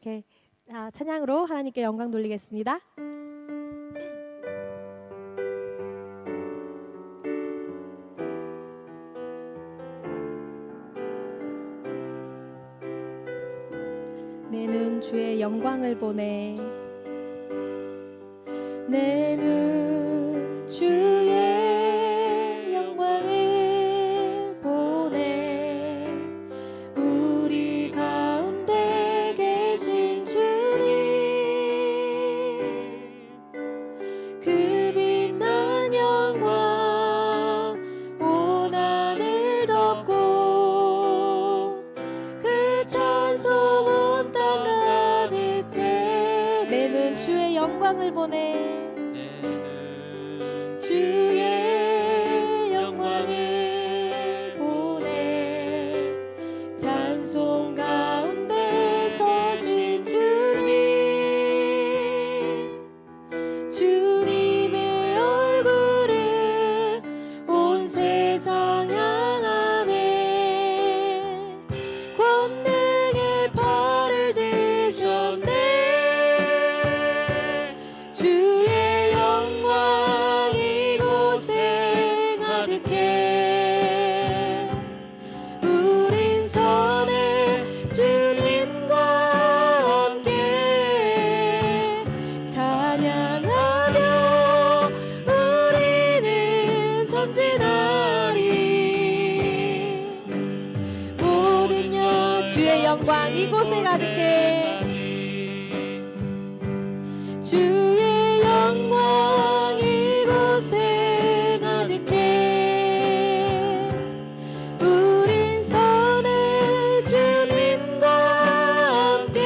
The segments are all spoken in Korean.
이렇게 찬양으로 하나님께 영광 돌리겠습니다. 내 눈 주의 영광을 보네. 내 눈 주의 영광을 보네. 우리 가운데 계신 주님, 그 빛난 영광 온 하늘 덮고 그 찬송 온 땅 가득해. 내 눈 주의 영광을 보네. 주의 영광을 보내. 찬송 가운데 서신 주님, 주님의 얼굴을 온 세상 향하네. 권능의 팔을 드셨네. 주의 영광 이곳에 가득해. 우린 선해 주님과 함께 찬양하며 우리는 전진하리. 모든 영 주의 영광 이곳에 가득해. 주의 영광 이곳에 가득해. 우린 선해 주님과 함께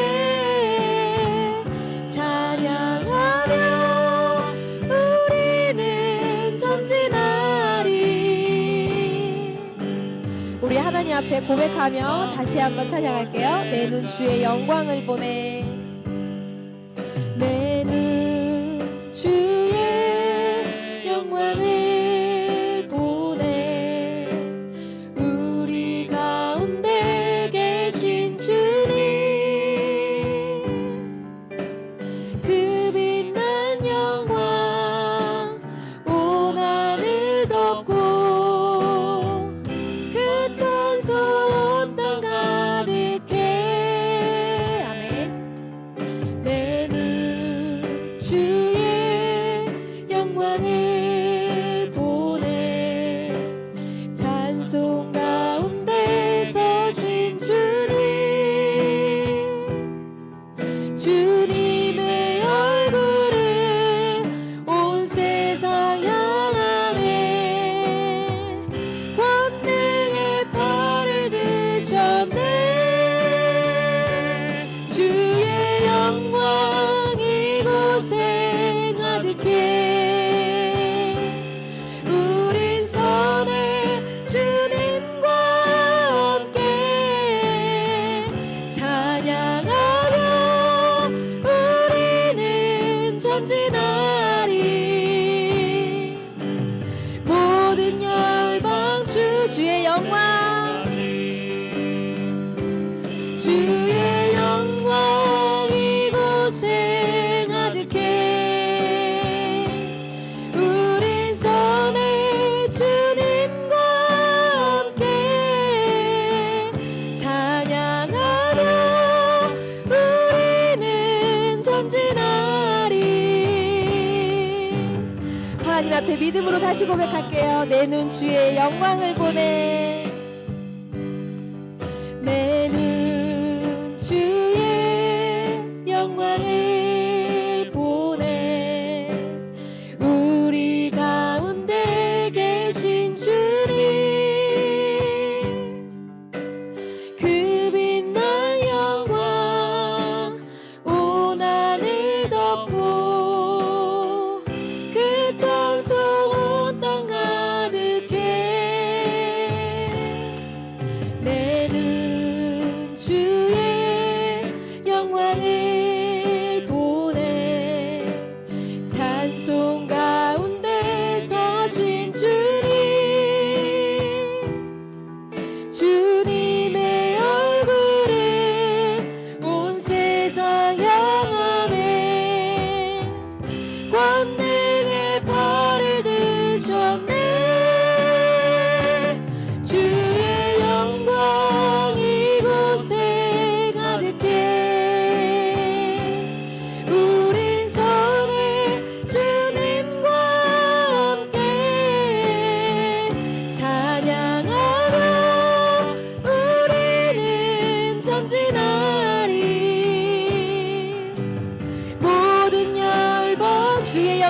찬양하며 우리는 전진하리. 우리 하나님 앞에 고백하며 다시 한번 찬양할게요. 내 눈 주의 영광을 보내. 내 눈 주의 영광을 보내. 우리 가운데 계신 주님, 그 빛난 영광 온 하늘 덮고 그 찬송 온 땅 가득해. 아멘. 내 눈 주의 영광을 보내. 찬송 가운데 서신 주님, 주님의 얼굴을 온 세상 향하네. 권능의 팔을 드셨네. 주의 영광 이곳에 가득해. 우린 선해 주님과 함께 찬양하며 우리는 전진하리. 모든 열방 주의 영광, 주의 영광 이곳에 가득해. 우린 선해 주님과 함께 찬양하며 우리는 전진하리. 하나님 앞에 믿음으로 다시 고백할게요. 내 눈 주의 영광을 보내. 내 눈 주의 영광을 보내. 우리 가운데 계신 주님, 그 빛난 영광 온 하늘 덮고 그 찬송 온 땅 가득해. 내 눈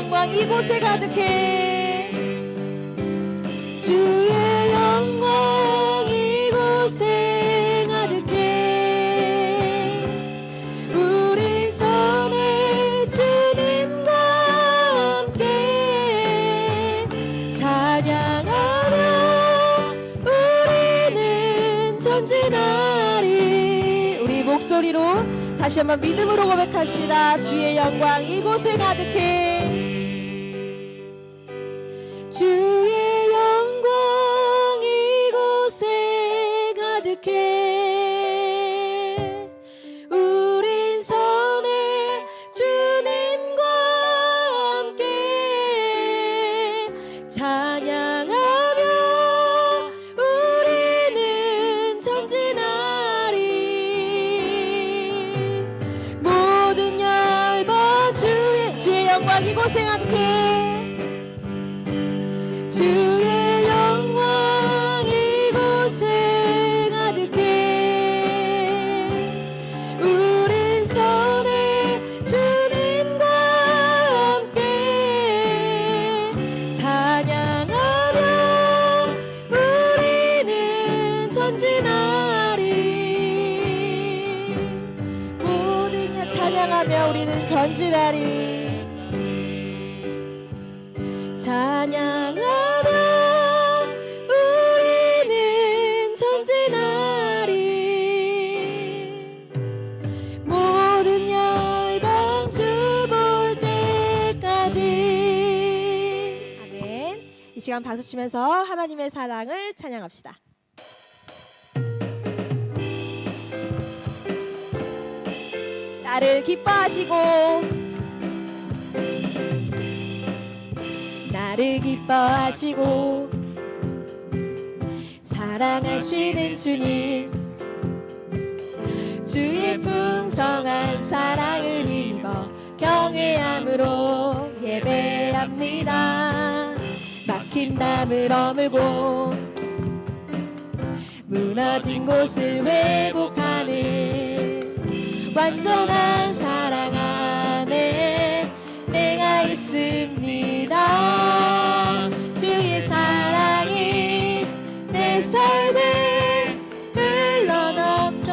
영광 이곳에 가득해. 주의 영광 이곳에 가득해. 우린 선의 주님과 함께 찬양하며 우리는 전진하리. 우리 목소리로 다시 한번 믿음으로 고백합시다. 주의 영광 이곳에 가득해. 주의 영광 이곳에 가득해. 우린 선의 주님과 함께 찬양하며 우리는 전진하리. 모든 열방 주의 영광 이곳에 가득해. 주의 영광 이곳에 가득해. 우린 선의 주님과 함께 찬양하며 우리는 전진하리. 모든 여 찬양하며 우리는 전진하리. 찬양하며 우리는 전진하리. 모든 열방 주 볼 때까지. 아멘. 이 시간 박수 치면서 하나님의 사랑을 찬양합시다. 나를 기뻐하시고 나를 기뻐하시고 사랑하시는 주님, 주의 풍성한 사랑을 힘입어 경외함으로 예배합니다. 막힌 담을 어물고 무너진 곳을 회복하는 완전한 사랑 안에 내가 있습니다. 주의 사랑이 내 삶에 흘러넘쳐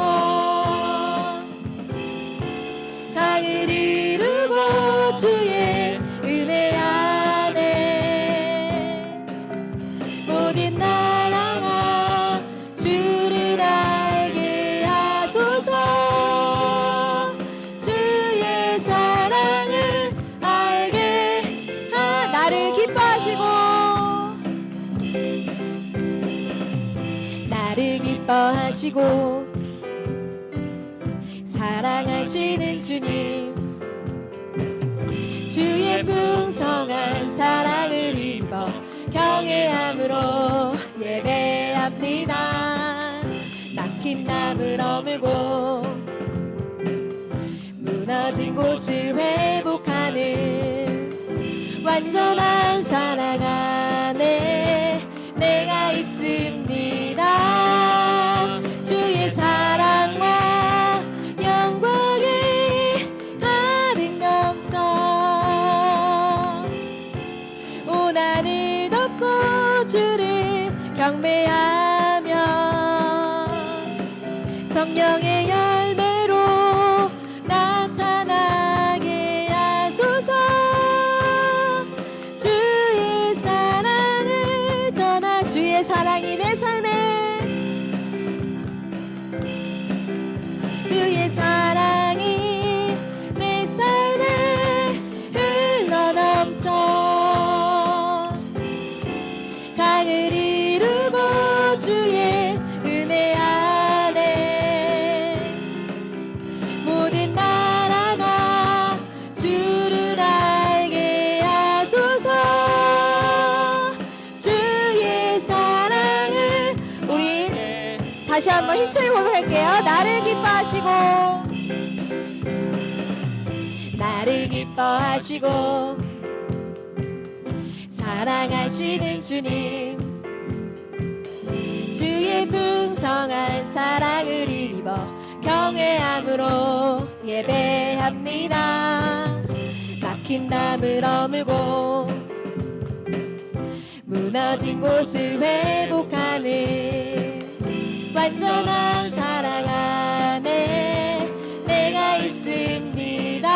강을 이루고 주의 은혜 안에 모든 나라가 주를 알게 하소서. 주의 사랑을 알게 나를 기뻐하시고 나를 기뻐하시고 사랑하시는 주님, 주의 풍성한 사랑을 입어 경외함으로 예배합니다. 막힌 담을 어물고 무너진 곳을 회복하는 완전한 사랑 안에 내가 있습니다. 주의 사랑과 영광이 가득 넘쳐 온 하늘 덮고 주를 경배하며 성령의 열매로 나타나게 하소서. 주의 사랑을 전하. 주의 사랑이 내 삶에, 주의 사랑이 내 삶에 흘러넘쳐 강을 이루고 주의 은혜 안에 모든 나라가 주를 알게 하소서. 주의 사랑을 우리 다시 한번 힘차게 고백할게요. 나를 기뻐하시고 나를 기뻐하시고 사랑하시는 주님, 주의 풍성한 사랑을 힘입어 경외함으로 예배합니다. 긴 담을 어물고 무너진 곳을 회복하는 완전한 사랑 안에 내가 있습니다.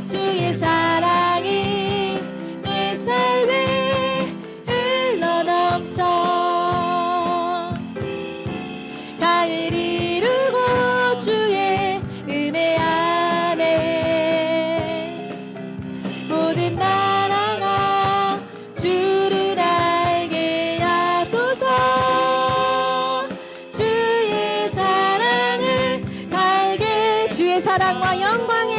주의 사랑이 내 삶에 흘러넘쳐 강을 이루고 주의 은혜 안에 모든 나라가 주를 알게 하소서. 주의 사랑을 달게 주의 사랑과 영광에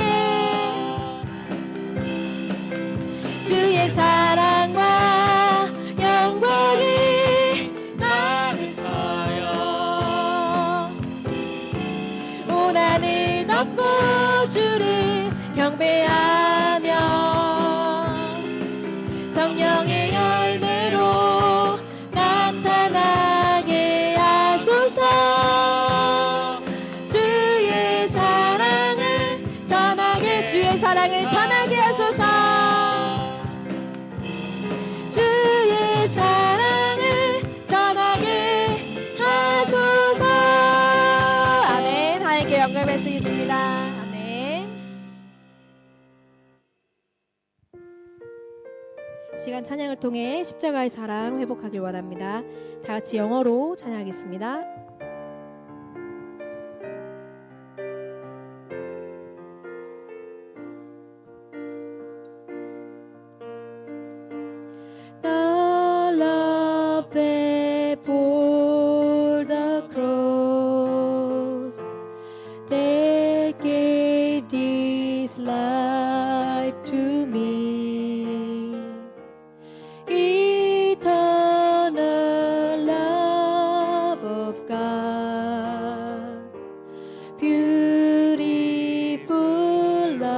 주의 사랑과 영광이 가득하여 온 하늘 덮고 주를 경배하며 성령의 열매로 나타나게 하소서. 주의 사랑을 전하게 주의 사랑을 전하게 하소서. 주의 사랑을 전하게 하소서. 아멘. 하나님께 영광 말씀있습니다. 아멘. 시간 찬양을 통해 십자가의 사랑 회복하길 원합니다. 다 같이 영어로 찬양하겠습니다. The love that bore the cross, that gave this life to me, eternal love of God, beautiful love.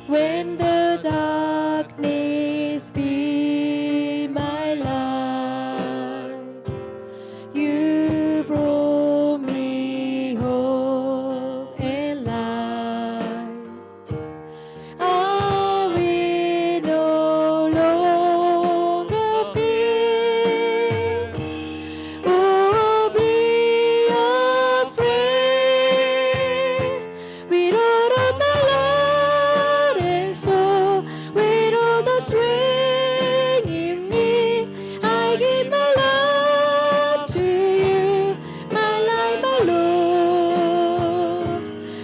When the darkness filled my life, you brought me hope and light. I will no longer fear, oh, be afraid. With all of my heart and soul, with all the strength in me, I give my life to you, my life, my Lord.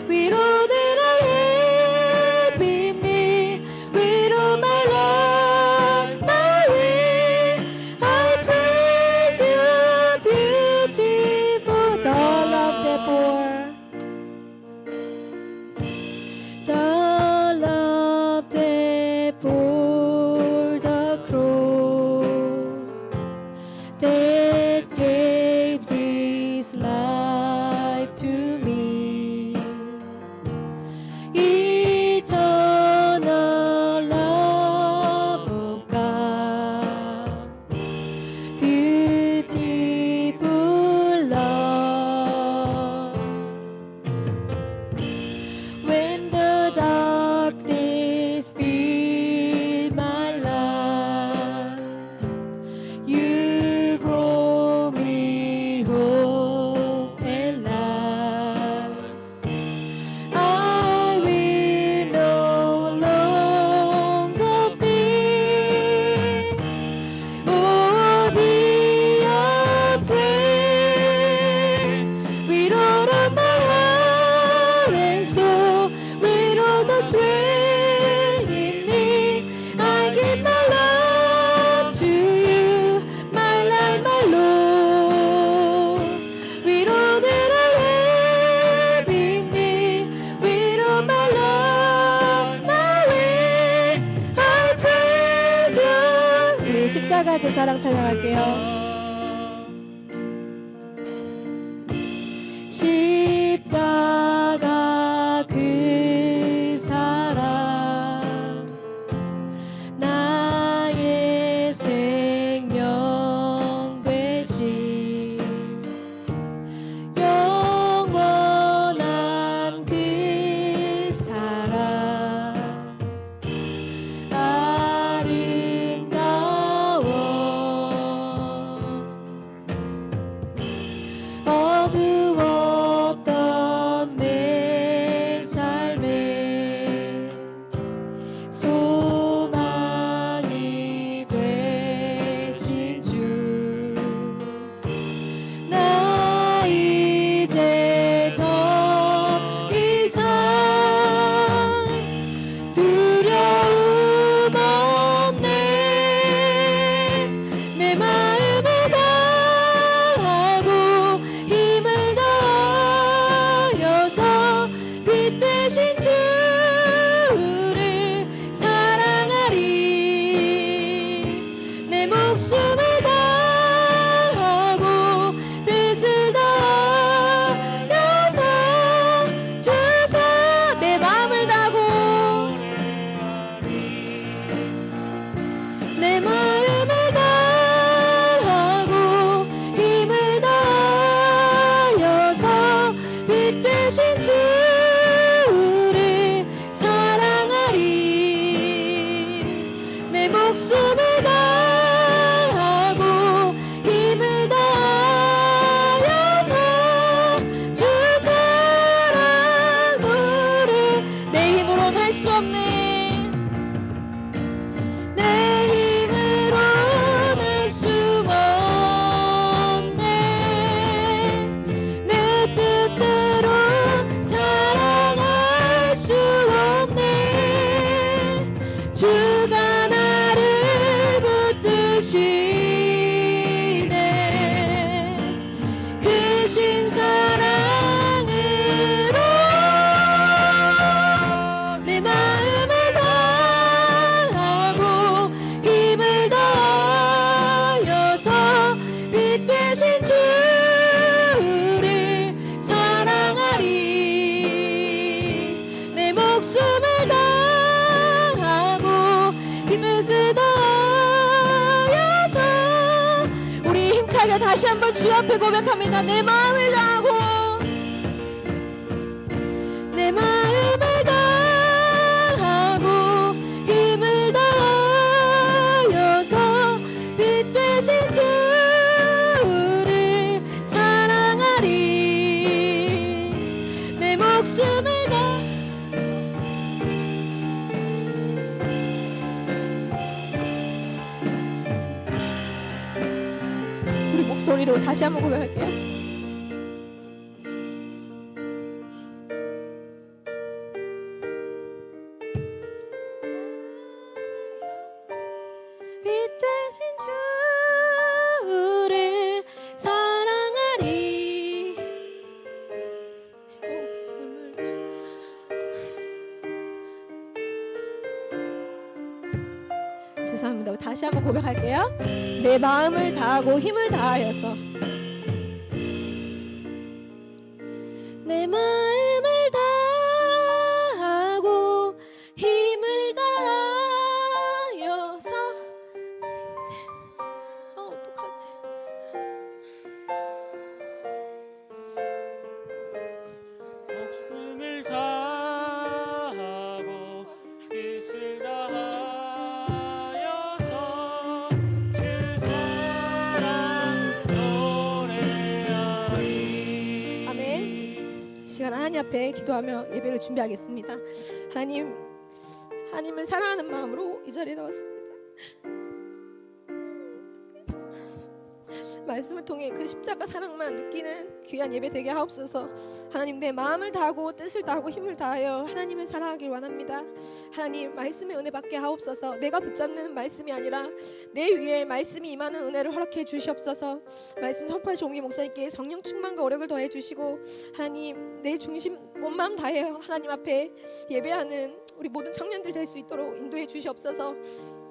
With all that I have in me, with all my life, my will, I praise your beautiful the love that bore. The love that bore the cross, that gave this life to me, eternal love of God, beautiful love. When the darkness filled my life, you brought me hope and light. I will no longer fear, or be afraid. With all of my heart and soul, with all the strength in me, I give my love to you, my life, my Lord. With all that I have in me, with all my love, my way, I praise you. 우리 십자가 그 사랑 찬양할게요. 십자가 그 사랑 나의 생명 되신 영원한 주 앞에 고백합니다. 내 마음을 다하고 내 마음을 다하고 힘을 다하여서 빛 되신 주를 사랑하리. 내 목숨을 다 우리 목소리로 다시 한번 고백할게요. 빛 되신 주를 사랑하리. 죄송합니다. 다시 한번 고백할게요. 내 마음을 다하고 힘을 다하여서 내 마음을 다하고 힘을 다하여서 어떡하지? 목숨을 다하고 뜻을 다하여서 주 사랑 노래하리. 아멘. 이 시간 하나님 앞에 기도하며 예배를 준비하겠습니다. 하나님을 사랑하는 마음으로 이 자리에 나왔습니다. 말씀을 통해 그 십자가 사랑만 느끼는 귀한 예배 되게 하옵소서. 하나님, 내 마음을 다하고 뜻을 다하고 힘을 다하여 하나님을 사랑하길 원합니다. 하나님, 말씀의 은혜 받게 하옵소서. 내가 붙잡는 말씀이 아니라 내 위에 말씀이 임하는 은혜를 허락해 주시옵소서. 말씀 선포할 종이 목사님께 성령 충만과 오력을 더해 주시고, 하나님, 내 중심 온 마음 다해요 하나님 앞에 예배하는 우리 모든 청년들 될 수 있도록 인도해 주시옵소서.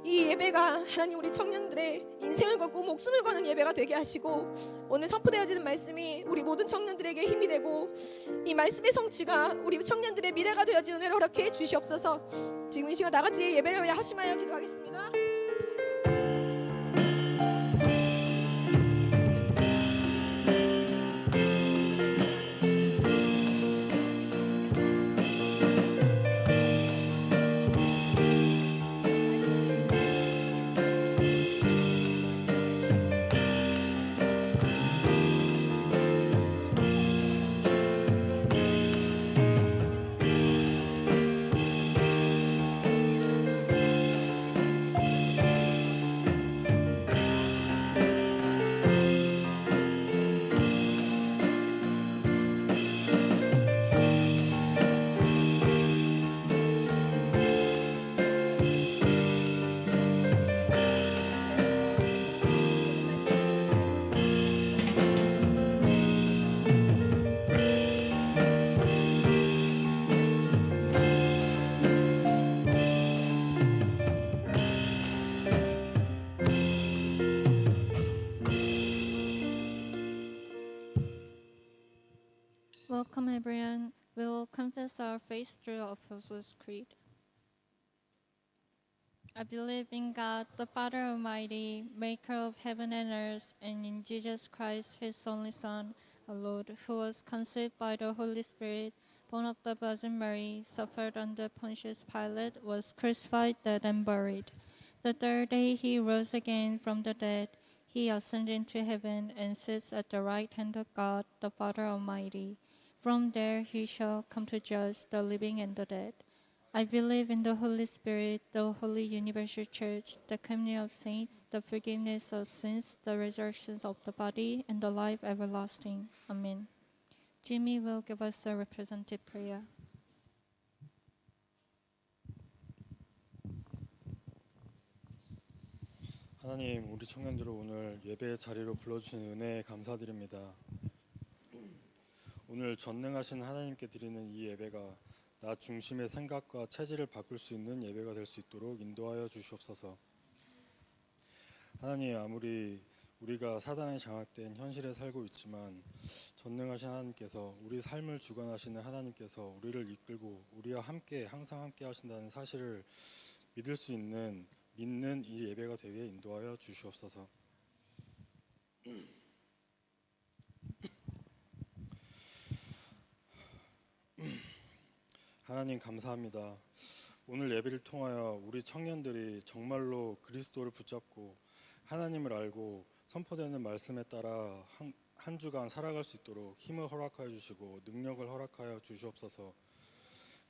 이 예배가 하나님 우리 청년들의 인생을 걸고 목숨을 거는 예배가 되게 하시고, 오늘 선포되어지는 말씀이 우리 모든 청년들에게 힘이 되고, 이 말씀의 성취가 우리 청년들의 미래가 되어지는 은혜를 허락해 주시옵소서. 지금 이 시간 나같이 예배를 하심하여 기도하겠습니다. Welcome everyone. We will confess our faith through the Apostles' Creed. I believe in God, the Father Almighty, maker of heaven and earth, and in Jesus Christ, his only Son, our Lord, who was conceived by the Holy Spirit, born of the Virgin Mary, suffered under Pontius Pilate, was crucified, dead, and buried. The third day he rose again from the dead. He ascended into heaven and sits at the right hand of God, the Father Almighty. From there he shall come to judge the living and the dead. I believe in the Holy Spirit, the holy universal church, the communion of saints, the forgiveness of sins, the resurrection of the body, and the life everlasting. Amen. Jimmy will give us a representative prayer. 하나님, 우리 청년들을 오늘 예배의 자리로 불러주신 은혜에 감사드립니다. 오늘 전능하신 하나님께 드리는 이 예배가 나 중심의 생각과 체질을 바꿀 수 있는 예배가 될 수 있도록 인도하여 주시옵소서. 하나님, 아무리 우리가 사단에 장악된 현실에 살고 있지만 전능하신 하나님께서, 우리 삶을 주관하시는 하나님께서 우리를 이끌고 우리와 함께 항상 함께 하신다는 사실을 믿을 수 있는, 믿는 이 예배가 되게 인도하여 주시옵소서. 하나님 감사합니다. 오늘 예배를 통하여 우리 청년들이 정말로 그리스도를 붙잡고 하나님을 알고 선포되는 말씀에 따라 한 주간 살아갈 수 있도록 힘을 허락하여 주시고 능력을 허락하여 주시옵소서.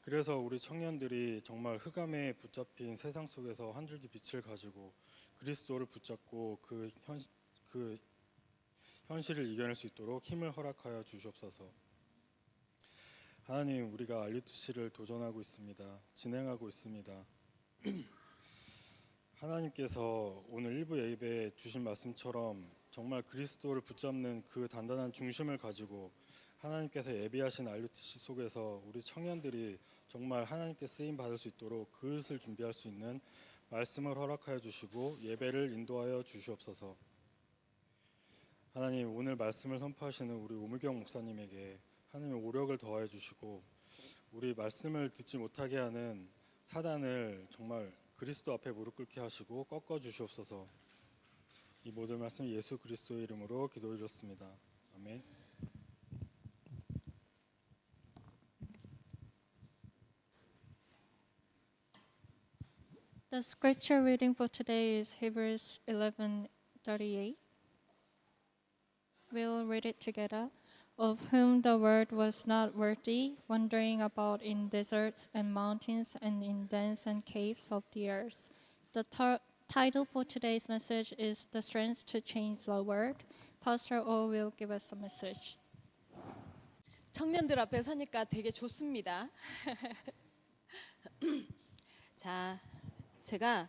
그래서 우리 청년들이 정말 흑암에 붙잡힌 세상 속에서 한 줄기 빛을 가지고 그리스도를 붙잡고 그 현실을 이겨낼 수 있도록 힘을 허락하여 주시옵소서. 하나님, 우리가 RUTC를 도전하고 있습니다. 진행하고 있습니다. 하나님께서 오늘 1부 예배에 주신 말씀처럼 정말 그리스도를 붙잡는 그 단단한 중심을 가지고 하나님께서 예비하신 RUTC 속에서 우리 청년들이 정말 하나님께 쓰임 받을 수 있도록 그릇을 준비할 수 있는 말씀을 허락하여 주시고 예배를 인도하여 주시옵소서. 하나님, 오늘 말씀을 선포하시는 우리 오무경 목사님에게 하나님의 오력을 더하여 주시고 우리 말씀을 듣지 못하게 하는 사단을 정말 그리스도 앞에 무릎 꿇게 하시고 꺾어 주시옵소서. 이 모든 말씀 예수 그리스도의 이름으로 기도드렸습니다. 아멘. The scripture reading for today is Hebrews 11:38. We'll read it together. Of whom the world was not worthy, wandering about in deserts and mountains and in dens and caves of the earth. The title for today's message is The Strength to Change the World. Pastor O will give us a message. 청년들 앞에 서니까 되게 좋습니다. 자, 제가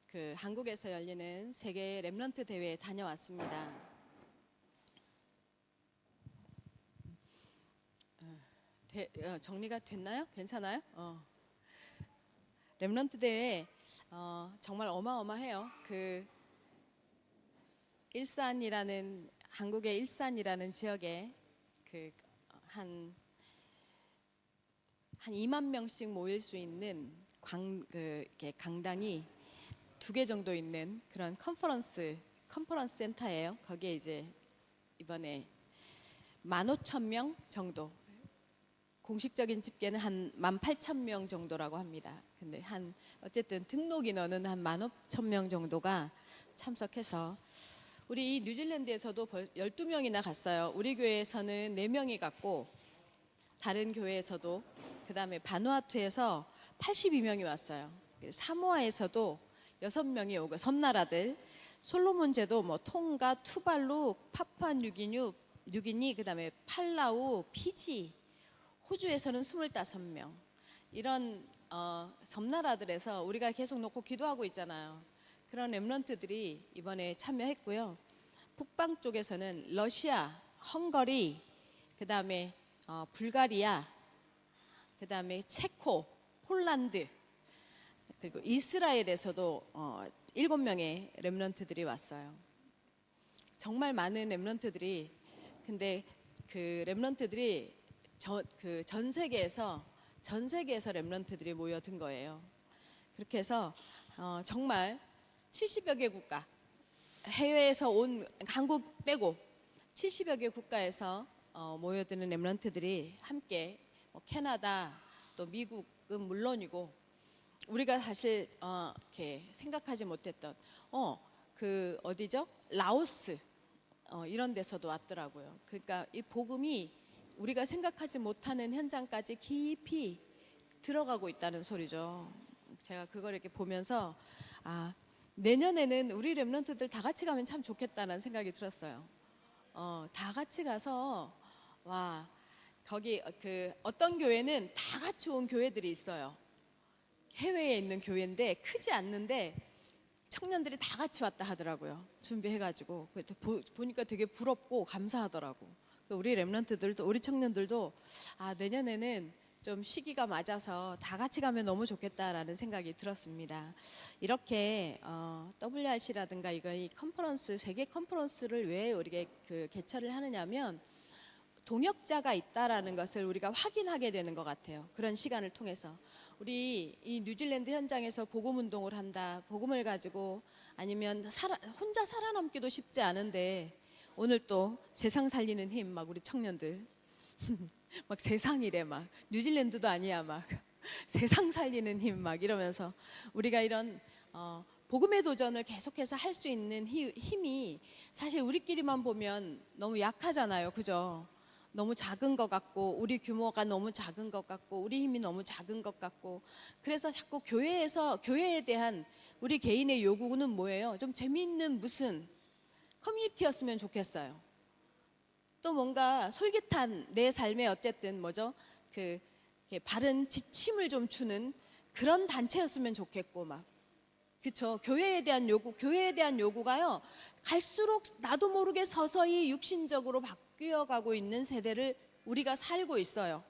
그 한국에서 열리는 세계 렘넌트 대회에 다녀왔습니다. 정리가 됐나요? 괜찮아요? 렘넌트 대회 정말 어마어마해요. 그 일산이라는 한국의 일산이라는 지역에 그 한 2만 명씩 모일 수 있는 강당이 2개 정도 있는 그런 컨퍼런스 센터예요. 거기에 이제 이번에 15,000명 정도, 공식적인 집계는 한 18,000명 정도라고 합니다. 근데 어쨌든 등록 인원은 한 15,000명 정도가 참석해서 우리 이 뉴질랜드에서도 12명이나 갔어요. 우리 교회에서는 4명이 갔고 다른 교회에서도, 그다음에 바누아투에서 82명이 왔어요. 사모아에서도 6명이 오고, 섬나라들 솔로몬 제도, 통가, 투발루, 파푸아뉴기니, 그다음에 팔라우, 피지, 호주에서는 25명. 이런 섬나라들에서 우리가 계속 놓고 기도하고 있잖아요. 그런 렘넌트들이 이번에 참여했고요. 북방 쪽에서는 러시아, 헝가리, 그다음에 불가리아, 그다음에 체코, 폴란드, 그리고 이스라엘에서도 7명의 렘넌트들이 왔어요. 정말 많은 렘넌트들이, 근데 그 렘넌트들이 전 세계에서 렘넌트들이 모여든 거예요. 그렇게 해서 정말 70여 개 국가, 해외에서 온 한국 빼고 70여 개 국가에서 모여드는 렘넌트들이 함께 캐나다, 또 미국은 물론이고, 우리가 사실 이렇게 생각하지 못했던 그 어디죠? 라오스 이런 데서도 왔더라고요. 그러니까 이 복음이 우리가 생각하지 못하는 현장까지 깊이 들어가고 있다는 소리죠. 제가 그걸 이렇게 보면서 내년에는 우리 렘넌트들 다 같이 가면 참 좋겠다는 생각이 들었어요. 다 같이 가서 거기 그 어떤 교회는 다 같이 온 교회들이 있어요. 해외에 있는 교회인데 크지 않는데 청년들이 다 같이 왔다 하더라고요. 준비해가지고 보니까 되게 부럽고 감사하더라고. 우리 렘넌트들도, 우리 청년들도 내년에는 좀 시기가 맞아서 다 같이 가면 너무 좋겠다라는 생각이 들었습니다. 이렇게 WRC라든가 이 컨퍼런스, 세계 컨퍼런스를 왜 우리가 개최를 하느냐면 동역자가 있다라는 것을 우리가 확인하게 되는 것 같아요. 그런 시간을 통해서 우리 이 뉴질랜드 현장에서 복음 운동을 한다, 복음을 가지고 아니면 혼자 살아남기도 쉽지 않은데 오늘 또 세상 살리는 힘, 우리 청년들 막 세상이래 막 뉴질랜드도 아니야 막 세상 살리는 힘 막 이러면서 우리가 이런 복음의 도전을 계속해서 할 수 있는 힘이 사실 우리끼리만 보면 너무 약하잖아요, 그죠? 너무 작은 것 같고 우리 규모가 너무 작은 것 같고 우리 힘이 너무 작은 것 같고 그래서 자꾸 교회에 대한 우리 개인의 요구는 뭐예요? 좀 재미있는 무슨 커뮤니티였으면 좋겠어요. 또 뭔가 솔깃한 내 삶에 어쨌든 뭐죠? 그 바른 지침을 좀 주는 그런 단체였으면 좋겠고 막 그렇죠. 교회에 대한 요구가요. 갈수록 나도 모르게 서서히 육신적으로 바뀌어가고 있는 세대를 우리가 살고 있어요.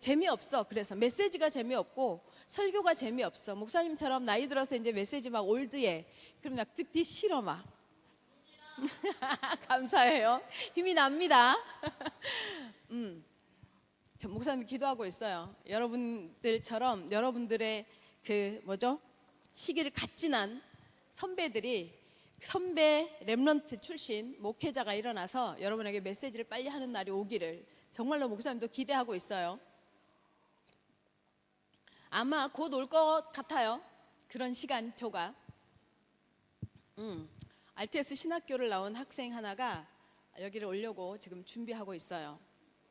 재미없어. 그래서 메시지가 재미없고 설교가 재미없어. 목사님처럼 나이 들어서 이제 메시지 막 올드해. 그럼 막 듣기 싫어 막. 감사해요. 힘이 납니다. 저 목사님이 기도하고 있어요. 여러분들처럼 여러분들의 그 뭐죠? 시기를 같이 지난 선배 렘넌트 출신 목회자가 일어나서 여러분에게 메시지를 빨리 하는 날이 오기를 정말로 목사님도 기대하고 있어요. 아마 곧 올 것 같아요. 그런 시간표가. RTS 신학교를 나온 학생 하나가 여기를 오려고 지금 준비하고 있어요.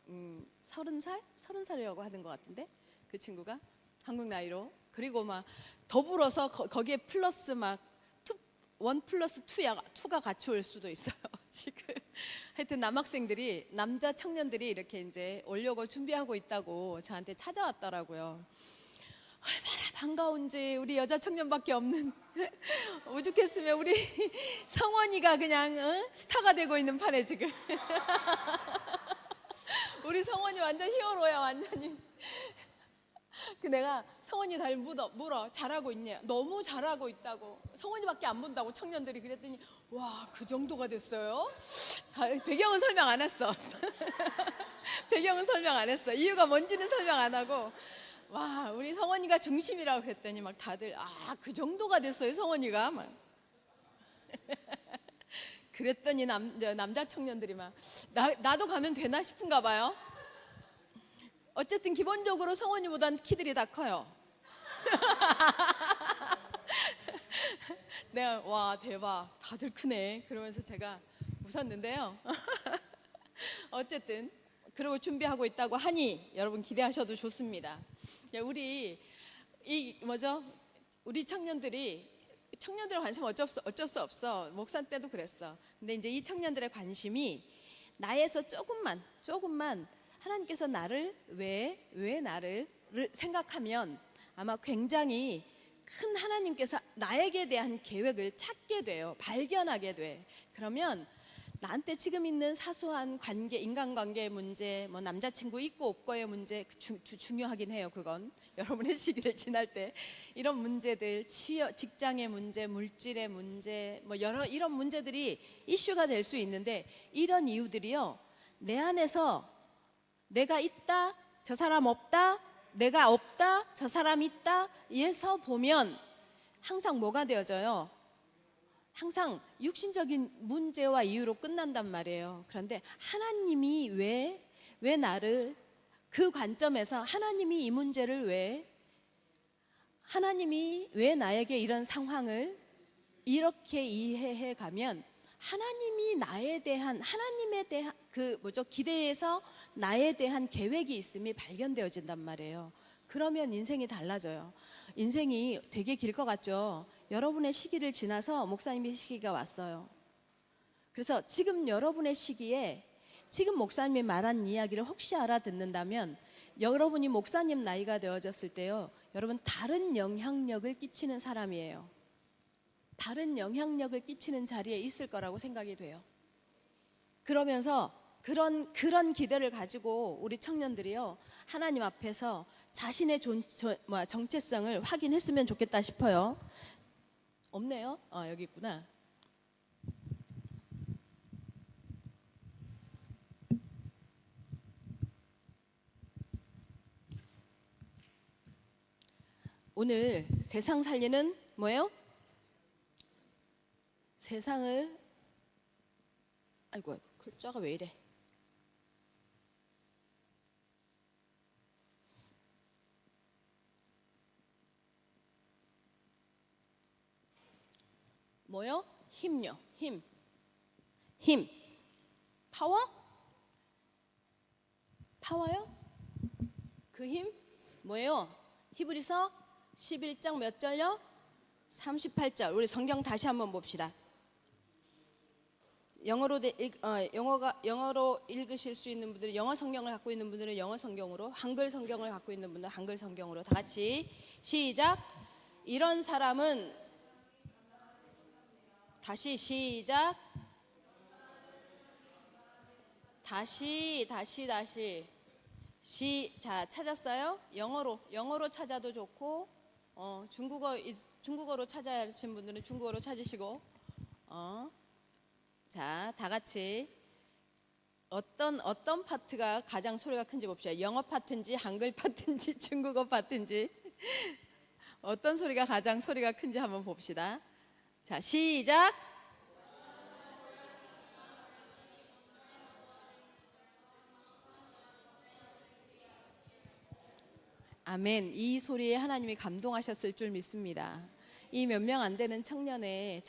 30살? 30살이라고 하는 것 같은데 그 친구가 한국 나이로. 그리고 막 더불어서 거기에 플러스 막 1+2가 같이 올 수도 있어요. 지금 하여튼 남자 청년들이 이렇게 이제 오려고 준비하고 있다고 저한테 찾아왔더라고요. 얼마나 반가운지. 우리 여자 청년밖에 없는 오죽했으면 우리 성원이가 그냥 스타가 되고 있는 판에 지금. 우리 성원이 완전 히어로야 완전히. 그 내가 성원이 날 물어 잘하고 있냐. 너무 잘하고 있다고. 성원이밖에 안 본다고 청년들이. 그랬더니 와, 그 정도가 됐어요? 배경은 설명 안 했어. 배경은 설명 안 했어. 이유가 뭔지는 설명 안 하고 와, 우리 성원이가 중심이라고 그랬더니 막 다들 그 정도가 됐어요 성원이가 막. 그랬더니 남자 청년들이 막 나도 가면 되나 싶은가 봐요. 어쨌든 기본적으로 성원이보단 키들이 다 커요. 내가 와 대박 다들 크네 그러면서 제가 웃었는데요. 어쨌든 그러고 준비하고 있다고 하니 여러분 기대하셔도 좋습니다. 우리 우리 청년들의 관심 어쩔 수 없어. 목사 때도 그랬어. 근데 이제 이 청년들의 관심이 나에서 조금만 하나님께서 나를 왜 나를 생각하면 아마 굉장히 큰 하나님께서 나에게 대한 계획을 찾게 돼요. 발견하게 돼. 그러면 나한테 지금 있는 사소한 관계, 인간관계의 문제, 뭐 남자친구 있고 없고의 문제 중요하긴 해요. 그건 여러분의 시기를 지날 때 이런 문제들, 직장의 문제, 물질의 문제, 뭐 여러 이런 문제들이 이슈가 될 수 있는데 이런 이유들이요. 내 안에서 내가 있다, 저 사람 없다, 내가 없다, 저 사람 있다. 에서 보면 항상 뭐가 되어져요? 항상 육신적인 문제와 이유로 끝난단 말이에요. 그런데 하나님이 왜 나를 그 관점에서 하나님이 이 문제를 하나님이 왜 나에게 이런 상황을 이렇게 이해해 가면 하나님이 하나님에 대한 기대에서 나에 대한 계획이 있음이 발견되어진단 말이에요. 그러면 인생이 달라져요. 인생이 되게 길 것 같죠. 여러분의 시기를 지나서 목사님의 시기가 왔어요. 그래서 지금 여러분의 시기에 지금 목사님이 말한 이야기를 혹시 알아듣는다면 여러분이 목사님 나이가 되어졌을 때요, 여러분 다른 영향력을 끼치는 사람이에요. 다른 영향력을 끼치는 자리에 있을 거라고 생각이 돼요. 그러면서 그런 기대를 가지고 우리 청년들이요, 하나님 앞에서 자신의 정체성을 확인했으면 좋겠다 싶어요. 없네요. 여기 있구나. 오늘 세상 살리는 뭐예요? 세상을 글자가 왜 이래? 뭐요? 힘요. 힘. 힘. 파워? 파워요? 그 힘? 뭐예요? 히브리서 11장 몇 절요? 38절. 우리 성경 다시 한번 봅시다. 영어로 읽으실 수 있는 분들은 영어 성경을 갖고 있는 분들은 영어 성경으로, 한글 성경을 갖고 있는 분들은 한글 성경으로 다 같이 시작. 이런 사람은 다시 시작. 다시. 자, 찾았어요? 영어로 찾아도 좋고, 중국어로 찾아야 하시는 분들은 중국어로 찾으시고, 자, 다 같이 어떤 파트가 가장 소리가 큰지 봅시다. 영어 파트인지 한글 파트인지 중국어 파트인지 어떤 소리가 가장 소리가 큰지 한번 봅시다. 자, 시작. 아멘. 이 소리에 하나님이 감동하셨을 줄 믿습니다. 이 몇 명 안 되는 청년회에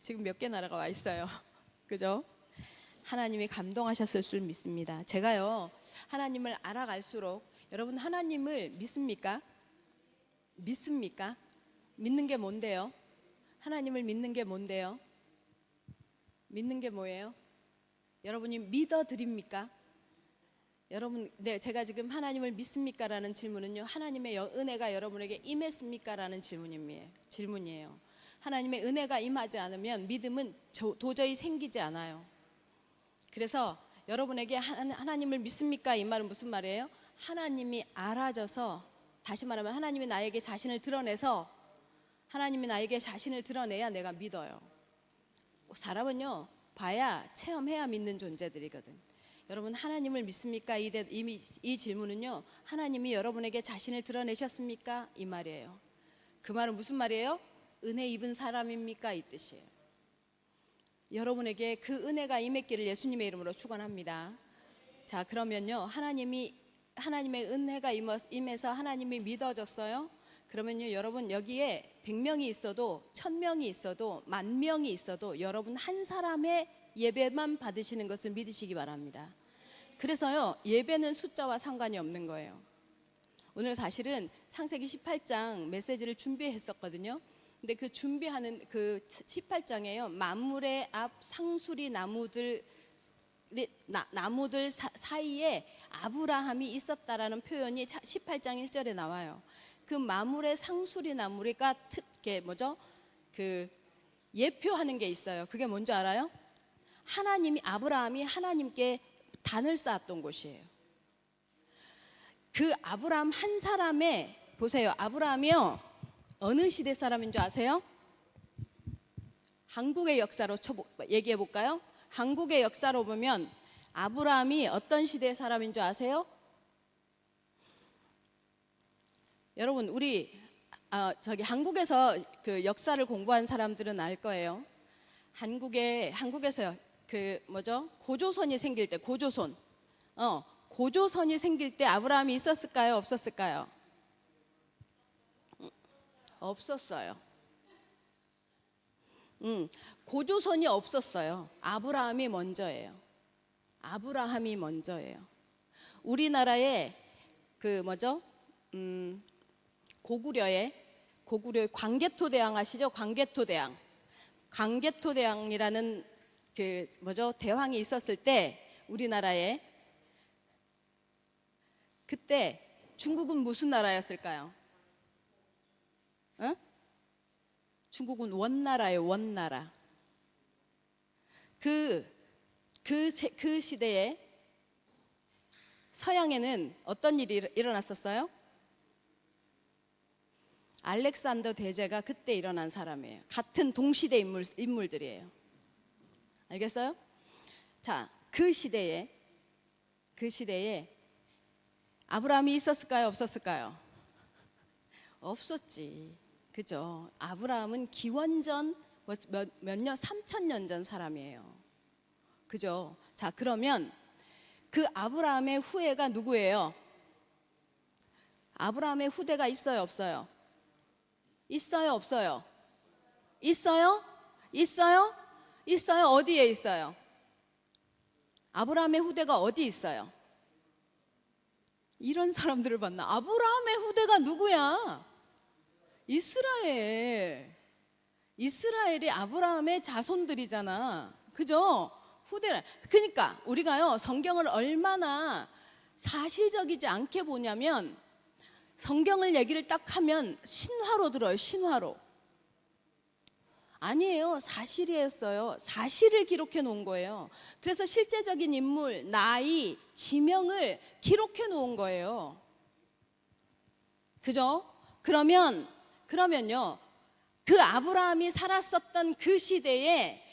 지금 몇 개 나라가 와 있어요. 그죠? 하나님이 감동하셨을 줄 믿습니다. 제가요, 하나님을 알아갈수록 여러분 하나님을 믿습니까? 믿습니까? 믿는 게 뭔데요? 하나님을 믿는 게 뭔데요? 믿는 게 뭐예요? 여러분이 믿어드립니까? 여러분, 네, 제가 지금 하나님을 믿습니까? 라는 질문은요, 하나님의 은혜가 여러분에게 임했습니까? 라는 질문이에요. 하나님의 은혜가 임하지 않으면 믿음은 도저히 생기지 않아요. 그래서 여러분에게 하나님을 믿습니까? 이 말은 무슨 말이에요? 하나님이 알아져서, 다시 말하면 하나님이 나에게 자신을 드러내서, 하나님이 나에게 자신을 드러내야 내가 믿어요. 사람은요, 봐야 체험해야 믿는 존재들이거든. 여러분 하나님을 믿습니까? 이 질문은요, 하나님이 여러분에게 자신을 드러내셨습니까? 이 말이에요. 그 말은 무슨 말이에요? 은혜 입은 사람입니까? 이 뜻이에요. 여러분에게 그 은혜가 임했기를 예수님의 이름으로 축원합니다. 자, 그러면요, 하나님의 은혜가 임해서 하나님이 믿어졌어요. 그러면요, 여러분 여기에 100명이 있어도 1000명이 있어도 10,000명이 있어도 여러분 한 사람의 예배만 받으시는 것을 믿으시기 바랍니다. 그래서요, 예배는 숫자와 상관이 없는 거예요. 오늘 사실은 창세기 18장 메시지를 준비했었거든요. 근데 그 준비하는 그 18장에요, 만물의 앞 상수리 나무들 사이에 아브라함이 있었다라는 표현이 18장 1절에 나와요. 그 만물의 상수리 나무가 예표하는 게 있어요. 그게 뭔지 알아요? 아브라함이 하나님께 단을 쌓았던 곳이에요. 그 아브라함 한 사람의, 보세요, 아브라함이요, 어느 시대 사람인 줄 아세요? 한국의 역사로 얘기해 볼까요? 한국의 역사로 보면 아브라함이 어떤 시대의 사람인 줄 아세요? 여러분, 우리 한국에서 그 역사를 공부한 사람들은 알 거예요. 한국에서요, 고조선이 생길 때, 고조선이 생길 때 아브라함이 있었을까요? 없었을까요? 없었어요. 고조선이 없었어요. 아브라함이 먼저예요. 우리나라의 고구려의 광개토대왕 아시죠? 광개토대왕이라는 대왕이 있었을 때, 우리나라에 그때 중국은 무슨 나라였을까요? 중국은 원나라예요. 원나라. 그 시대에 서양에는 어떤 일이 일어났었어요? 알렉산더 대제가 그때 일어난 사람이에요. 같은 동시대 인물들이에요. 알겠어요? 자, 그 시대에 아브라함이 있었을까요? 없었을까요? 없었지. 그죠? 아브라함은 기원전 몇 년, 3,000년 전 사람이에요. 그죠? 자, 그러면 그 아브라함의 후예가 누구예요? 아브라함의 후대가 있어요, 없어요? 있어요, 없어요? 있어요? 있어요? 있어요? 어디에 있어요? 아브라함의 후대가 어디 있어요? 이런 사람들을 봤나? 아브라함의 후대가 누구야? 이스라엘. 이스라엘이 아브라함의 자손들이잖아. 그죠? 후대라. 그러니까 우리가요, 성경을 얼마나 사실적이지 않게 보냐면, 성경을 얘기를 딱 하면 신화로 들어요. 신화로. 아니에요. 사실이었어요. 사실을 기록해 놓은 거예요. 그래서 실제적인 인물, 나이, 지명을 기록해 놓은 거예요. 그죠? 그러면요, 그 아브라함이 살았었던 그 시대에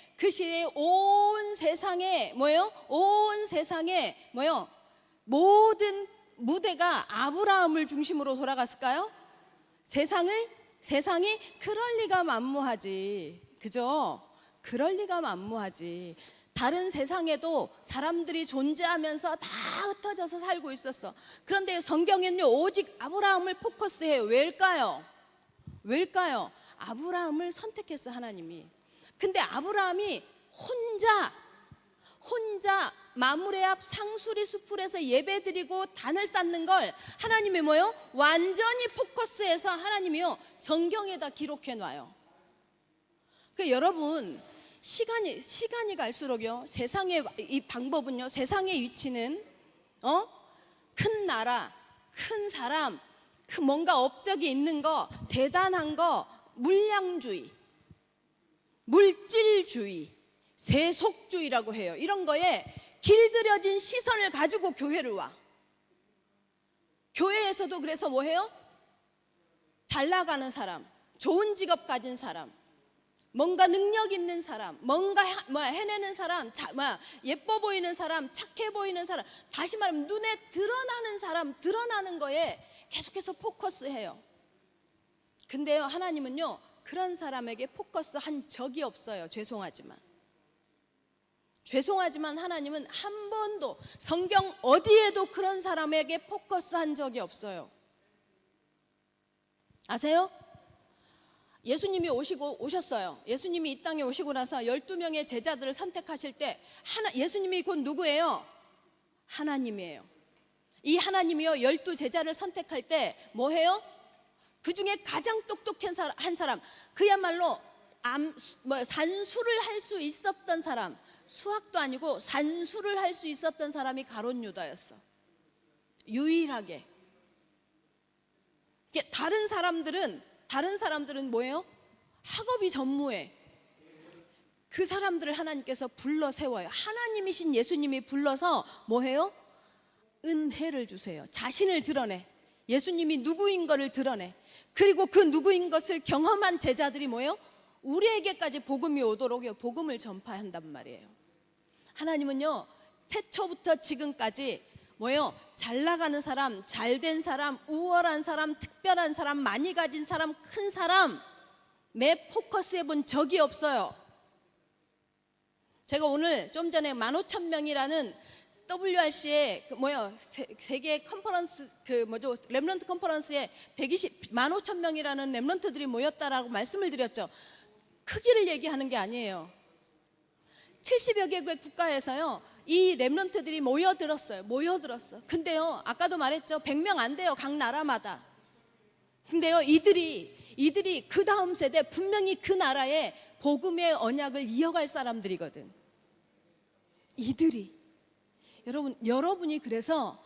온 세상에 뭐예요? 온 세상에 뭐예요? 모든 무대가 아브라함을 중심으로 돌아갔을까요? 세상이 그럴 리가 만무하지. 그죠? 그럴 리가 만무하지. 다른 세상에도 사람들이 존재하면서 다 흩어져서 살고 있었어. 그런데 성경에는요, 오직 아브라함을 포커스해요. 왜일까요? 아브라함을 선택했어, 하나님이. 근데 아브라함이 혼자 마므레 앞 상수리 숲풀에서 예배드리고 단을 쌓는 걸 하나님이 뭐요? 완전히 포커스해서 하나님이요, 성경에다 기록해 놔요. 그 여러분, 시간이 갈수록요, 세상의 이 방법은요, 세상의 위치는 큰 나라, 큰 사람, 그 뭔가 업적이 있는 거, 대단한 거, 물량주의, 물질주의, 세속주의라고 해요. 이런 거에 길들여진 시선을 가지고 교회를 와. 교회에서도 그래서 뭐 해요? 잘 나가는 사람, 좋은 직업 가진 사람, 뭔가 능력 있는 사람, 뭔가 해내는 사람, 예뻐 보이는 사람, 착해 보이는 사람, 다시 말하면 눈에 드러나는 사람, 드러나는 거에 계속해서 포커스해요. 근데요, 하나님은요, 그런 사람에게 포커스한 적이 없어요. 죄송하지만 하나님은 한 번도 성경 어디에도 그런 사람에게 포커스한 적이 없어요. 아세요? 예수님이 오셨어요. 예수님이 이 땅에 오시고 나서 12명의 제자들을 선택하실 때 예수님이 곧 누구예요? 하나님이에요. 이 하나님이요, 12제자를 선택할 때 뭐 해요? 그 중에 가장 똑똑한 한 사람, 그야말로 산수를 할 수 있었던 사람, 수학도 아니고 산수를 할 수 있었던 사람이 가룟 유다였어. 유일하게. 다른 사람들은 뭐예요? 학업이 전무해. 그 사람들을 하나님께서 불러 세워요. 하나님이신 예수님이 불러서 뭐 해요? 은혜를 주세요. 자신을 드러내. 예수님이 누구인 것을 드러내. 그리고 그 누구인 것을 경험한 제자들이 뭐예요? 우리에게까지 복음이 오도록 복음을 전파한단 말이에요. 하나님은요, 태초부터 지금까지 뭐예요? 잘 나가는 사람, 잘된 사람, 우월한 사람, 특별한 사람, 많이 가진 사람, 큰 사람 매 포커스해 본 적이 없어요. 제가 오늘 좀 전에 15,000명이라는 WRC의 세계 컨퍼런스 렘넌트 컨퍼런스에 15,000명이라는 렘넌트들이 모였다라고 말씀을 드렸죠. 크기를 얘기하는 게 아니에요. 70여 개국의 국가에서요, 이 렘넌트들이 모여들었어요. 근데요, 아까도 말했죠. 100명 안 돼요, 각 나라마다. 근데요, 이들이 그 다음 세대 분명히 그 나라의 복음의 언약을 이어갈 사람들이거든. 여러분이 그래서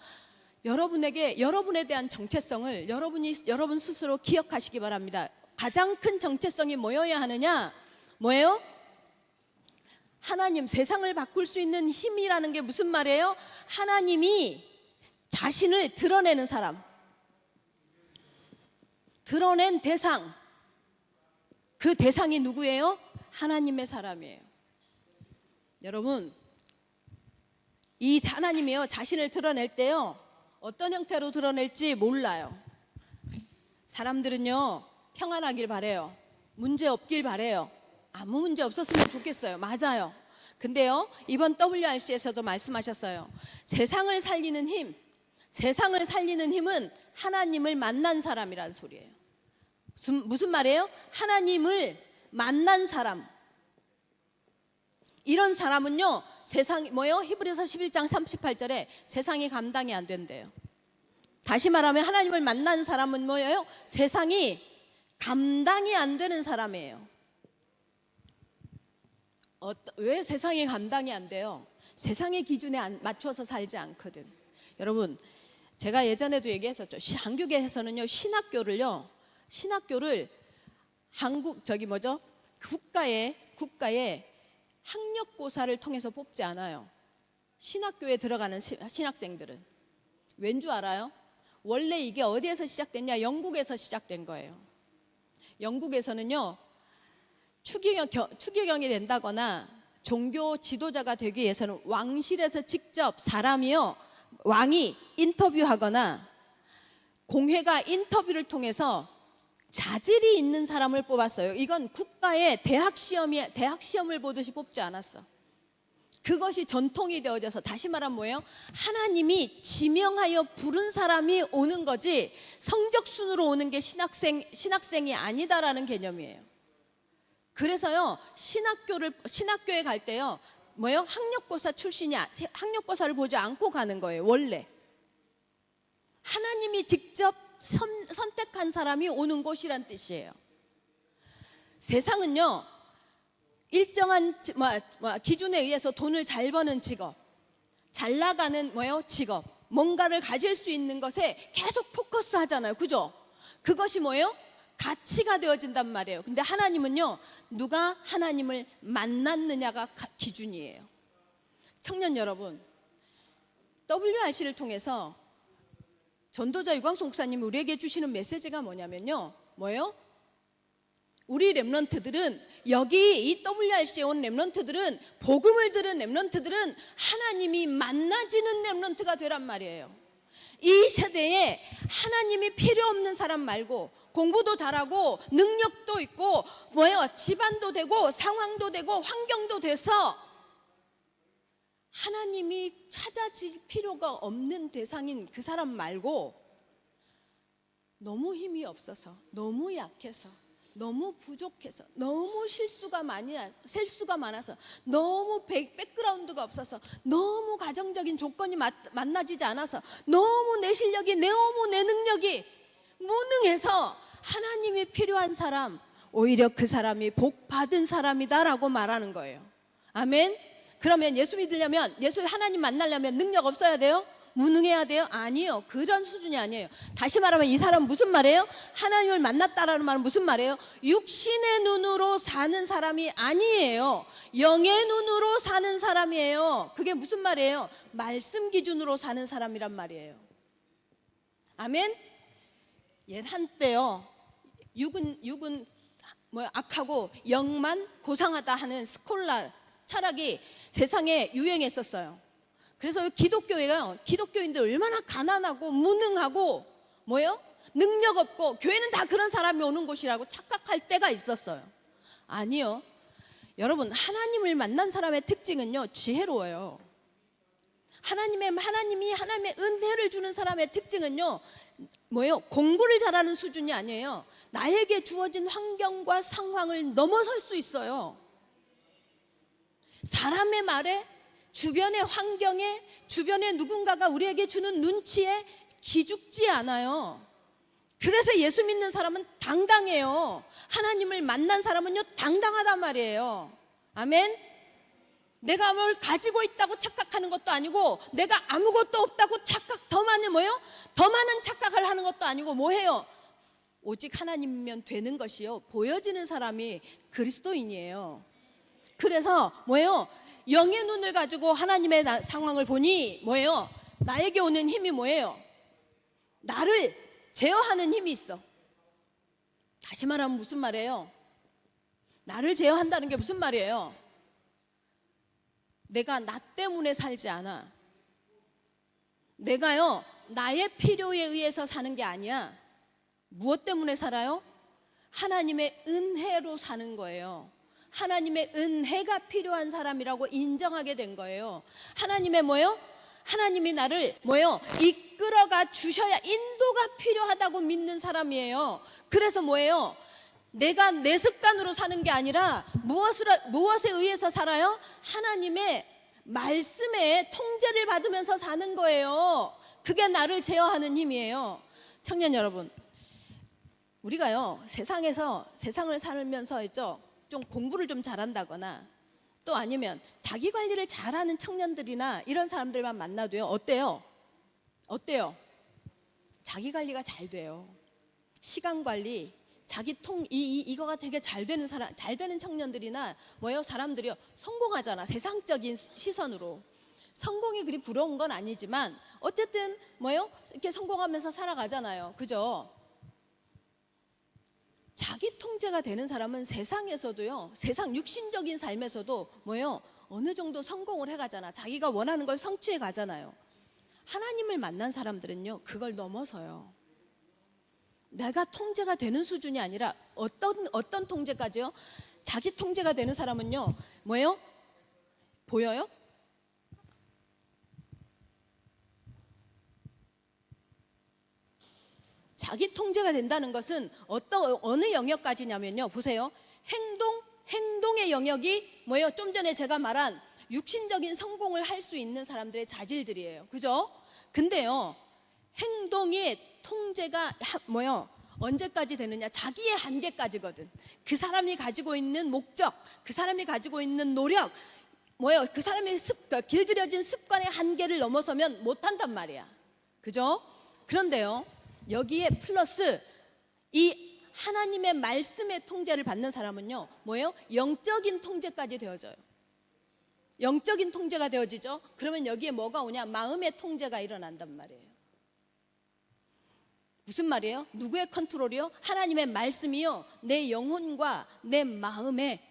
여러분에 대한 정체성을 여러분 스스로 기억하시기 바랍니다. 가장 큰 정체성이 뭐여야 하느냐? 뭐예요? 하나님, 세상을 바꿀 수 있는 힘이라는 게 무슨 말이에요? 하나님이 자신을 드러내는 사람, 드러낸 대상, 그 대상이 누구예요? 하나님의 사람이에요. 여러분, 이 하나님이요, 자신을 드러낼 때요, 어떤 형태로 드러낼지 몰라요. 사람들은요, 평안하길 바래요. 문제 없길 바래요. 아무 문제 없었으면 좋겠어요. 맞아요. 근데요, 이번 WRC에서도 말씀하셨어요. 세상을 살리는 힘은 하나님을 만난 사람이란 소리예요. 무슨 말이에요? 하나님을 만난 사람, 이런 사람은요 세상이 뭐요? 히브리서 11장 38절에 세상이 감당이 안 된대요. 다시 말하면 하나님을 만난 사람은 뭐예요? 세상이 감당이 안 되는 사람이에요. 왜 세상이 감당이 안 돼요? 세상의 기준에 맞춰서 살지 않거든. 여러분, 제가 예전에도 얘기했었죠. 한국에서는요 신학교를 한국 국가의 학력고사를 통해서 뽑지 않아요. 신학교에 들어가는 신학생들은 왠 줄 알아요? 원래 이게 어디에서 시작됐냐? 영국에서 시작된 거예요. 영국에서는요 추기경이 된다거나 종교 지도자가 되기 위해서는 왕실에서 직접 왕이 인터뷰하거나 공회가 인터뷰를 통해서 자질이 있는 사람을 뽑았어요. 이건 국가의 대학 시험을 보듯이 뽑지 않았어. 그것이 전통이 되어져서, 다시 말하면 뭐예요? 하나님이 지명하여 부른 사람이 오는 거지 성적 순으로 오는 게 신학생이 아니다라는 개념이에요. 그래서요 신학교에 갈 때요 뭐예요? 학력고사를 보지 않고 가는 거예요. 원래 하나님이 직접 선택한 사람이 오는 곳이란 뜻이에요. 세상은요 일정한 기준에 의해서 돈을 잘 버는 직업, 잘 나가는 직업, 뭔가를 가질 수 있는 것에 계속 포커스 하잖아요. 그죠? 그것이 뭐예요? 가치가 되어진단 말이에요. 근데 하나님은요 누가 하나님을 만났느냐가 기준이에요. 청년 여러분, WRC를 통해서 전도자 유광수 목사님이 우리에게 주시는 메시지가 뭐냐면요 뭐예요? 우리 렘넌트들은, 여기 이 WRC에 온 렘넌트들은, 복음을 들은 렘넌트들은 하나님이 만나지는 렘넌트가 되란 말이에요. 이 세대에 하나님이 필요 없는 사람 말고, 공부도 잘하고 능력도 있고 집안도 되고 상황도 되고 환경도 돼서 하나님이 찾아질 필요가 없는 대상인 그 사람 말고, 너무 힘이 없어서, 너무 약해서, 너무 부족해서, 너무 실수가 많아서, 너무 백그라운드가 없어서, 너무 가정적인 조건이 만나지지 않아서, 너무 내 실력이, 너무 내 능력이 무능해서 하나님이 필요한 사람, 오히려 그 사람이 복 받은 사람이다라고 말하는 거예요. 아멘. 그러면 예수 믿으려면, 하나님 만나려면 능력 없어야 돼요? 무능해야 돼요? 아니요. 그런 수준이 아니에요. 다시 말하면 이 사람은 무슨 말이에요? 하나님을 만났다라는 말은 무슨 말이에요? 육신의 눈으로 사는 사람이 아니에요. 영의 눈으로 사는 사람이에요. 그게 무슨 말이에요? 말씀 기준으로 사는 사람이란 말이에요. 아멘. 한때요 육은 악하고 영만 고상하다 하는 스콜라 철학이 세상에 유행했었어요. 그래서 기독교인들 얼마나 가난하고 무능하고 능력 없고, 교회는 다 그런 사람이 오는 곳이라고 착각할 때가 있었어요. 아니요. 여러분, 하나님을 만난 사람의 특징은요 지혜로워요. 하나님의 은혜를 주는 사람의 특징은요 공부를 잘하는 수준이 아니에요. 나에게 주어진 환경과 상황을 넘어설 수 있어요. 사람의 말에, 주변의 환경에, 주변에 누군가가 우리에게 주는 눈치에 기죽지 않아요. 그래서 예수 믿는 사람은 당당해요. 하나님을 만난 사람은요 당당하단 말이에요. 아멘. 내가 뭘 가지고 있다고 착각하는 것도 아니고, 내가 아무것도 없다고 더 많은 착각을 하는 것도 아니고, 뭐해요? 오직 하나님이면 되는 것이요 보여지는 사람이 그리스도인이에요. 그래서 영의 눈을 가지고 하나님의 상황을 보니 나에게 오는 힘이 나를 제어하는 힘이 있어. 다시 말하면 무슨 말이에요? 나를 제어한다는 게 무슨 말이에요? 내가 나 때문에 살지 않아. 내가요 나의 필요에 의해서 사는 게 아니야. 무엇 때문에 살아요? 하나님의 은혜로 사는 거예요. 하나님의 은혜가 필요한 사람이라고 인정하게 된 거예요. 하나님이 나를 이끌어가 주셔야, 인도가 필요하다고 믿는 사람이에요. 그래서 내가 내 습관으로 사는 게 아니라 무엇에 의해서 살아요? 하나님의 말씀에 통제를 받으면서 사는 거예요. 그게 나를 제어하는 힘이에요. 청년 여러분, 우리가요 세상을 살면서 있죠, 좀 공부를 좀 잘한다거나 또 아니면 자기 관리를 잘하는 청년들이나 이런 사람들만 만나도요 어때요? 자기 관리가 잘 돼요. 시간 관리, 이거가 되게 잘 되는 사람, 잘 되는 청년들이나 사람들이요 성공하잖아. 세상적인 시선으로 성공이 그리 부러운 건 아니지만 어쨌든 이렇게 성공하면서 살아가잖아요. 그죠? 자기 통제가 되는 사람은 세상에서도요, 세상 육신적인 삶에서도 어느 정도 성공을 해가잖아. 자기가 원하는 걸 성취해 가잖아요. 하나님을 만난 사람들은요 그걸 넘어서요. 내가 통제가 되는 수준이 아니라 어떤 통제까지요? 자기 통제가 되는 사람은요 보여요? 자기 통제가 된다는 것은 어느 영역까지냐면요, 보세요. 행동의 영역이 좀 전에 제가 말한 육신적인 성공을 할 수 있는 사람들의 자질들이에요. 그죠? 근데요, 행동의 통제가 언제까지 되느냐? 자기의 한계까지거든. 그 사람이 가지고 있는 목적, 그 사람이 가지고 있는 노력, 그 사람이 길들여진 습관의 한계를 넘어서면 못한단 말이야. 그죠? 그런데요, 여기에 플러스 이 하나님의 말씀의 통제를 받는 사람은요 영적인 통제까지 되어져요. 영적인 통제가 되어지죠. 그러면 여기에 뭐가 오냐? 마음의 통제가 일어난단 말이에요. 무슨 말이에요? 누구의 컨트롤이요? 하나님의 말씀이요 내 영혼과 내 마음에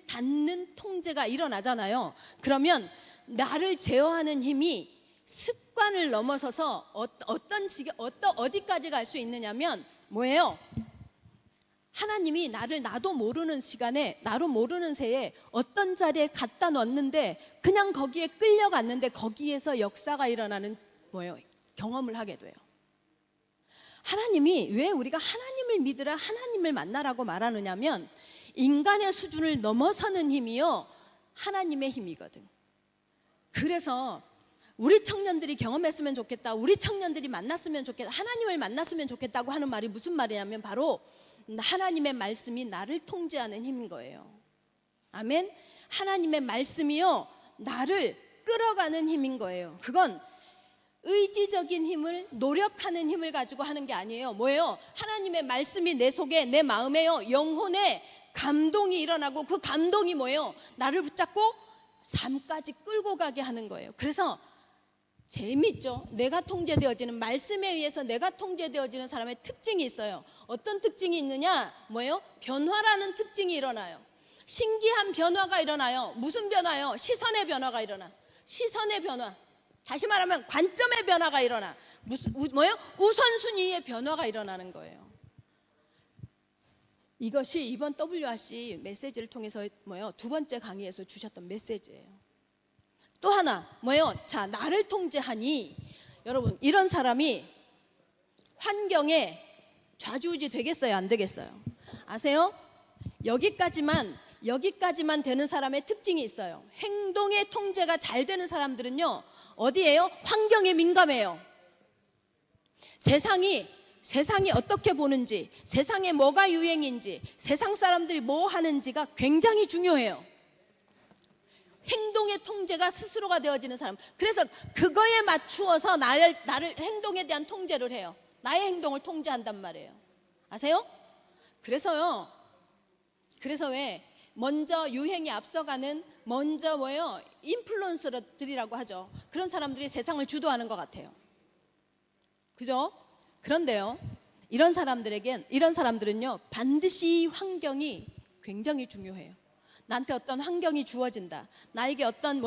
닿는 통제가 일어나잖아요. 그러면 나를 제어하는 힘이 습관을 넘어서서 어디까지 갈 수 있느냐면 하나님이 나도 모르는 시간에, 나도 모르는 새에 어떤 자리에 갖다 놨는데 그냥 거기에 끌려갔는데 거기에서 역사가 일어나는 경험을 하게 돼요. 하나님이 왜 우리가 하나님을 믿으라, 하나님을 만나라고 말하느냐면 인간의 수준을 넘어서는 힘이요 하나님의 힘이거든. 그래서 우리 청년들이 경험했으면 좋겠다, 우리 청년들이 만났으면 좋겠다, 하나님을 만났으면 좋겠다고 하는 말이 무슨 말이냐면 바로 하나님의 말씀이 나를 통제하는 힘인 거예요. 아멘. 하나님의 말씀이요 나를 끌어가는 힘인 거예요. 그건 의지적인 힘을, 노력하는 힘을 가지고 하는 게 아니에요. 하나님의 말씀이 내 속에, 내 마음에요 영혼에 감동이 일어나고 그 감동이 나를 붙잡고 삶까지 끌고 가게 하는 거예요. 그래서 재밌죠? 내가 통제되어지는, 말씀에 의해서 내가 통제되어지는 사람의 특징이 있어요. 어떤 특징이 있느냐? 변화라는 특징이 일어나요. 신기한 변화가 일어나요. 무슨 변화요? 시선의 변화가 일어나. 시선의 변화. 다시 말하면 관점의 변화가 일어나. 우선순위의 변화가 일어나는 거예요. 이것이 이번 WRC 메시지를 통해서 두 번째 강의에서 주셨던 메시지예요. 또 하나 자, 나를 통제하니, 여러분 이런 사람이 환경에 좌지우지 되겠어요, 안 되겠어요? 아세요? 여기까지만 되는 사람의 특징이 있어요. 행동의 통제가 잘 되는 사람들은요 어디에요? 환경에 민감해요. 세상이 어떻게 보는지, 세상에 뭐가 유행인지, 세상 사람들이 뭐 하는지가 굉장히 중요해요. 행동의 통제가 스스로가 되어지는 사람. 그래서 그거에 맞추어서 나를 행동에 대한 통제를 해요. 나의 행동을 통제한단 말이에요. 아세요? 그래서 왜 먼저 유행이 앞서가는 인플루언서들이라고 하죠. 그런 사람들이 세상을 주도하는 것 같아요. 그죠? 그런데요, 이런 사람들은요 반드시 환경이 굉장히 중요해요. 나한테 어떤 환경이 주어진다. 나에게 어떤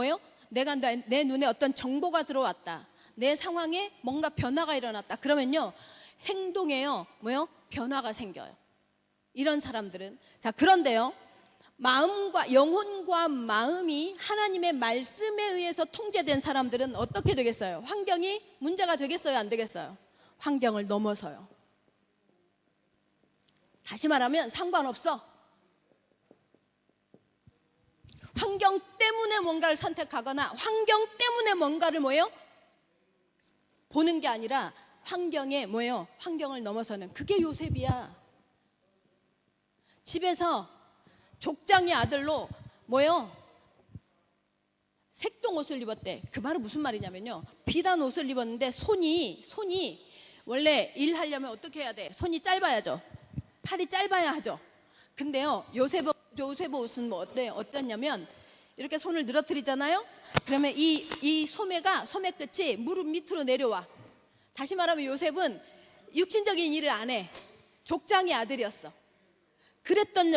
내 눈에 어떤 정보가 들어왔다. 내 상황에 뭔가 변화가 일어났다. 그러면요 행동에요 변화가 생겨요. 이런 사람들은. 자, 그런데요 영혼과 마음이 하나님의 말씀에 의해서 통제된 사람들은 어떻게 되겠어요? 환경이 문제가 되겠어요, 안 되겠어요? 환경을 넘어서요. 다시 말하면 상관없어. 환경 때문에 뭔가를 선택하거나 환경 때문에 뭔가를 뭐예요? 보는 게 아니라 환경에 뭐예요? 환경을 넘어서는 그게 요셉이야. 집에서 족장의 아들로 뭐예요? 색동 옷을 입었대. 그 말은 무슨 말이냐면요, 비단 옷을 입었는데 손이 원래 일하려면 어떻게 해야 돼? 손이 짧아야죠. 팔이 짧아야 하죠. 근데요, 요셉 옷은 뭐 어땠냐면 이렇게 손을 늘어뜨리잖아요. 그러면 이 소매 끝이 무릎 밑으로 내려와. 다시 말하면 요셉은 육신적인 일을 안 해. 족장의 아들이었어. 그랬던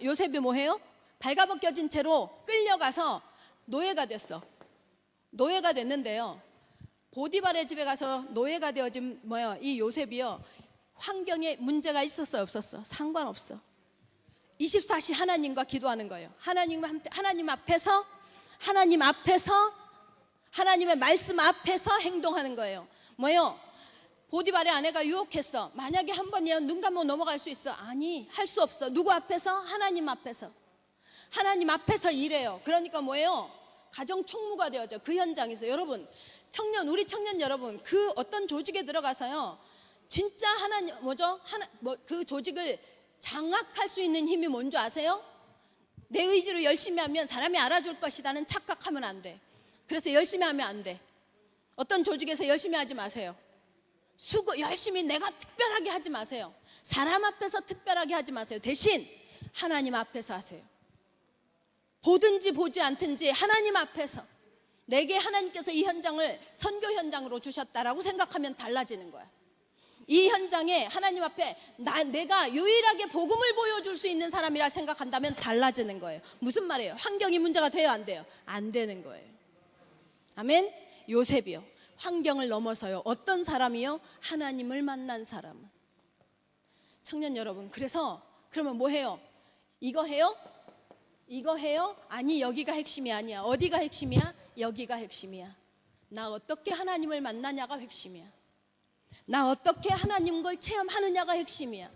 요셉이 뭐해요? 발가벗겨진 채로 끌려가서 노예가 됐어. 노예가 됐는데요, 보디발의 집에 가서 노예가 되어진 이 요셉이요, 환경에 문제가 있었어 없었어? 상관없어. 24시 하나님과 기도하는 거예요. 하나님 앞에서 하나님의 말씀 앞에서 행동하는 거예요. 보디발의 아내가 유혹했어. 만약에 한 번이면 눈 감고 넘어갈 수 있어? 아니, 할 수 없어. 누구 앞에서? 하나님 앞에서. 하나님 앞에서 일해요. 그러니까 가정 총무가 되어져. 그 현장에서. 여러분, 우리 청년 여러분, 그 어떤 조직에 들어가서요, 진짜 그 조직을 장악할 수 있는 힘이 뭔지 아세요? 내 의지로 열심히 하면 사람이 알아줄 것이라는 착각하면 안 돼. 그래서 열심히 하면 안 돼. 어떤 조직에서 열심히 하지 마세요. 열심히 내가 특별하게 하지 마세요. 사람 앞에서 특별하게 하지 마세요. 대신 하나님 앞에서 하세요. 보든지 보지 않든지 하나님 앞에서, 내게 하나님께서 이 현장을 선교 현장으로 주셨다라고 생각하면 달라지는 거야. 이 현장에 하나님 앞에 내가 유일하게 복음을 보여줄 수 있는 사람이라 생각한다면 달라지는 거예요. 무슨 말이에요? 환경이 문제가 돼요, 안 돼요? 안 되는 거예요. 아멘. 요셉이요, 환경을 넘어서요, 어떤 사람이요? 하나님을 만난 사람은. 청년 여러분, 그러면 뭐 해요? 이거 해요? 이거 해요? 아니, 여기가 핵심이 아니야. 어디가 핵심이야? 여기가 핵심이야. 나 어떻게 하나님을 만나냐가 핵심이야. 나 어떻게 하나님 걸 체험하느냐가 핵심이야.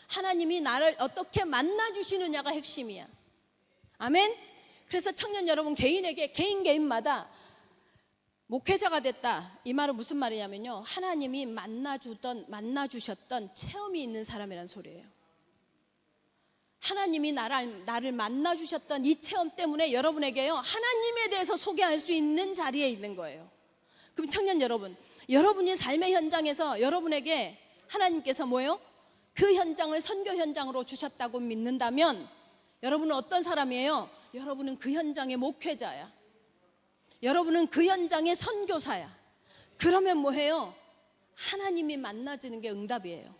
하나님이 나를 어떻게 만나주시느냐가 핵심이야. 아멘. 그래서 청년 여러분, 개인마다 목회자가 됐다, 이 말은 무슨 말이냐면요, 하나님이 만나주셨던 체험이 있는 사람이란 소리예요. 하나님이 나를 만나주셨던 이 체험 때문에 여러분에게요, 하나님에 대해서 소개할 수 있는 자리에 있는 거예요. 그럼 청년 여러분, 여러분이 삶의 현장에서 여러분에게 하나님께서 그 현장을 선교 현장으로 주셨다고 믿는다면 여러분은 어떤 사람이에요? 여러분은 그 현장의 목회자야. 여러분은 그 현장의 선교사야. 그러면 뭐해요? 하나님이 만나지는 게 응답이에요.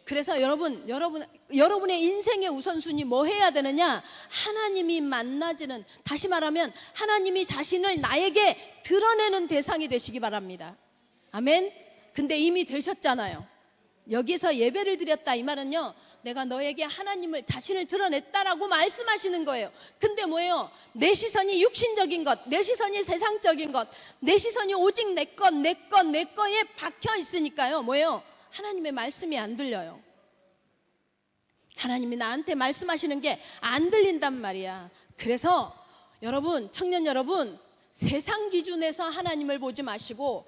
그래서 여러분의 인생의 우선순위 뭐 해야 되느냐? 하나님이 만나지는, 다시 말하면 하나님이 자신을 나에게 드러내는 대상이 되시기 바랍니다. 아멘. 근데 이미 되셨잖아요. 여기서 예배를 드렸다, 이 말은요, 내가 너에게 자신을 드러냈다라고 말씀하시는 거예요. 근데 뭐예요? 내 시선이 육신적인 것, 내 시선이 세상적인 것, 내 시선이 오직 내 거에 박혀 있으니까요, 뭐예요? 하나님의 말씀이 안 들려요. 하나님이 나한테 말씀하시는 게 안 들린단 말이야. 그래서 여러분, 청년 여러분, 세상 기준에서 하나님을 보지 마시고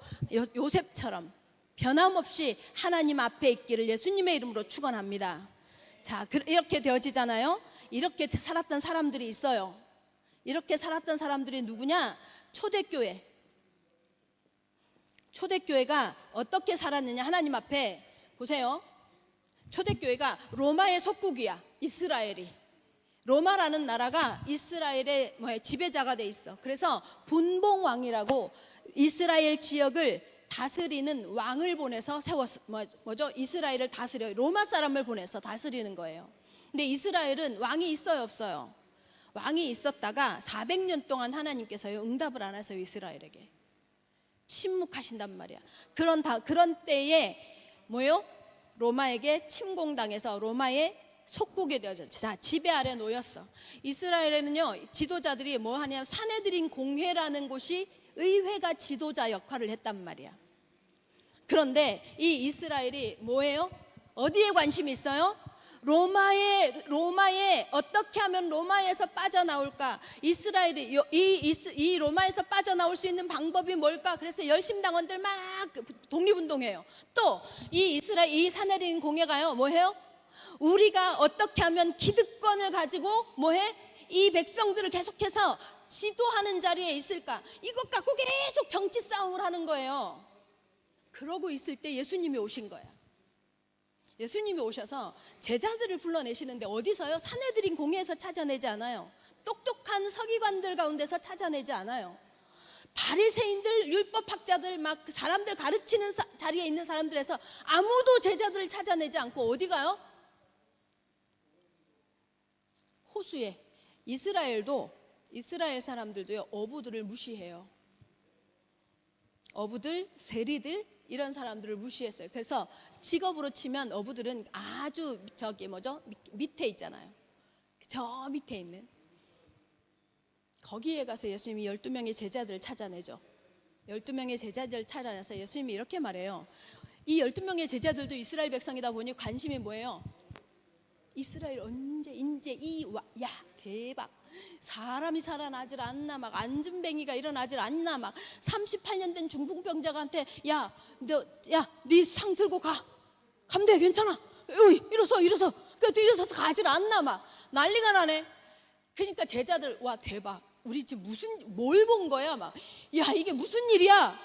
요셉처럼 변함없이 하나님 앞에 있기를 예수님의 이름으로 축원합니다. 자, 이렇게 되어지잖아요. 이렇게 살았던 사람들이 있어요. 이렇게 살았던 사람들이 누구냐? 초대교회가 어떻게 살았느냐? 하나님 앞에 보세요. 초대교회가 로마의 속국이야. 이스라엘이. 로마라는 나라가 이스라엘의 지배자가 돼 있어. 그래서 분봉왕이라고 이스라엘 지역을 다스리는 왕을 보내서 이스라엘을 다스려. 로마 사람을 보내서 다스리는 거예요. 근데 이스라엘은 왕이 있어요, 없어요? 왕이 있었다가 400년 동안 하나님께서요, 응답을 안 하세요. 이스라엘에게 침묵하신단 말이야. 그런 때에 로마에게 침공당해서 로마의 속국이 되어졌죠. 자, 지배 아래 놓였어. 이스라엘에는요, 지도자들이 하냐면 사내들인 공회라는 곳이 의회가 지도자 역할을 했단 말이야. 그런데 이 이스라엘이 뭐예요? 어디에 관심이 있어요? 로마에 어떻게 하면 로마에서 빠져나올까? 이스라엘이 이 로마에서 빠져나올 수 있는 방법이 뭘까? 그래서 열심당원들 막 독립운동해요. 또 이 사내린 공회가요, 뭐해요? 우리가 어떻게 하면 기득권을 가지고 뭐해? 이 백성들을 계속해서 지도하는 자리에 있을까? 이것 갖고 계속 정치 싸움을 하는 거예요. 그러고 있을 때 예수님이 오신 거야. 예수님이 오셔서 제자들을 불러내시는데 어디서요? 사내들인 공회에서 찾아내지 않아요. 똑똑한 서기관들 가운데서 찾아내지 않아요. 바리새인들, 율법학자들, 막 사람들 가르치는 자리에 있는 사람들에서 아무도 제자들을 찾아내지 않고 어디 가요? 호수에. 이스라엘 사람들도요, 어부들을 무시해요. 어부들, 세리들 이런 사람들을 무시했어요. 그래서 직업으로 치면 어부들은 아주 밑에 있잖아요. 저 밑에 있는 거기에 가서 예수님이 12명의 제자들을 찾아내죠. 12명의 제자들을 찾아내서 예수님이 이렇게 말해요. 이 12명의 제자들도 이스라엘 백성이다 보니 관심이 뭐예요? 이스라엘 언제 야 대박, 사람이 살아나질 않나, 막 안진뱅이가 일어나질 않나, 막 38년 된 중풍병자한테 네 상 들고 가면 돼, 괜찮아, 일어서 일어서서 가질 않나, 막 난리가 나네. 그러니까 제자들, 와 대박, 우리 지금 뭘 본 거야, 막 야 이게 무슨 일이야.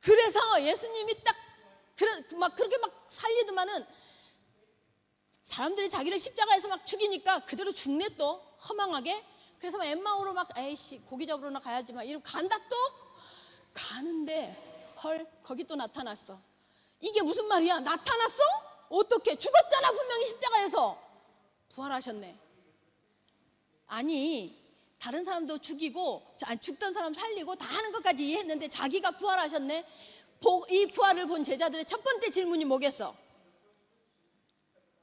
그래서 예수님이 그렇게 막 살리더만은 사람들이 자기를 십자가에서 막 죽이니까 그대로 죽네, 또 허망하게. 그래서 막 엠마오로 막 에이씨 고기 잡으러나 가야지 막 이러고 간다. 또 가는데 헐, 거기 또 나타났어. 이게 무슨 말이야? 나타났어? 어떻게? 죽었잖아, 분명히 십자가에서. 부활하셨네. 아니, 다른 사람도 죽이고 죽던 사람 살리고 다 하는 것까지 이해했는데 자기가 부활하셨네. 이 부활을 본 제자들의 첫 번째 질문이 뭐겠어?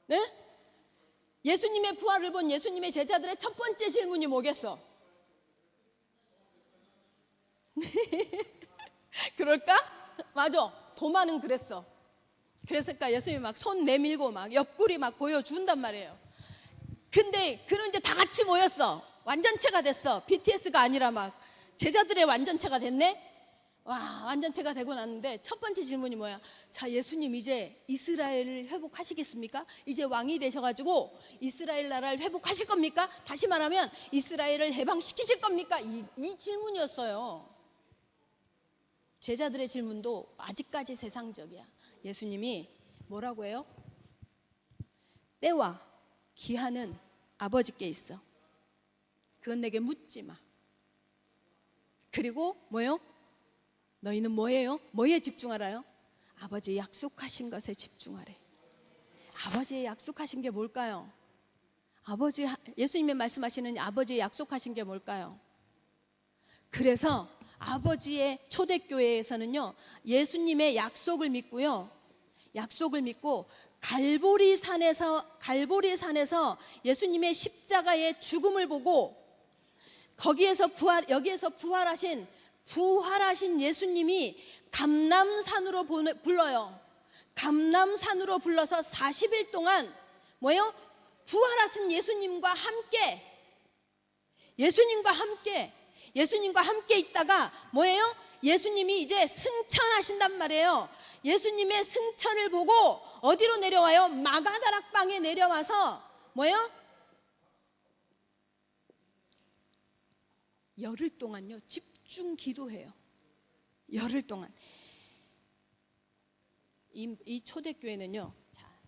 네? 예수님의 부활을 본 예수님의 제자들의 첫 번째 질문이 뭐겠어? 그럴까? 맞아. 도마는 그랬어. 그랬을까? 예수님이 막 손 내밀고 막 옆구리 막 보여준단 말이에요. 근데 그는 이제 다 같이 모였어. 완전체가 됐어. BTS가 아니라 막 제자들의 완전체가 됐네. 와, 완전체가 되고 났는데 첫 번째 질문이 뭐야? 자, 예수님 이제 이스라엘을 회복하시겠습니까? 이제 왕이 되셔가지고 이스라엘 나라를 회복하실 겁니까? 다시 말하면 이스라엘을 해방시키실 겁니까? 이 질문이었어요. 제자들의 질문도 아직까지 세상적이야. 예수님이 뭐라고 해요? 때와 기한은 아버지께 있어. 그건 내게 묻지 마. 그리고 뭐예요? 너희는 뭐예요? 뭐에 집중하라요? 아버지 약속하신 것에 집중하래. 아버지의 약속하신 게 뭘까요? 예수님이 말씀하시는 아버지의 약속하신 게 뭘까요? 그래서 아버지의 초대교회에서는요, 예수님의 약속을 믿고요, 약속을 믿고 갈보리 산에서 예수님의 십자가의 죽음을 보고 여기에서 부활하신 예수님이 감람산으로 불러요. 감람산으로 불러서 40일 동안 뭐예요? 부활하신 예수님과 함께 있다가 뭐예요? 예수님이 이제 승천하신단 말이에요. 예수님의 승천을 보고 어디로 내려와요? 마가다락방에 내려와서 뭐예요? 열흘 동안요, 집중 기도해요. 열흘 동안. 이 초대교회는요,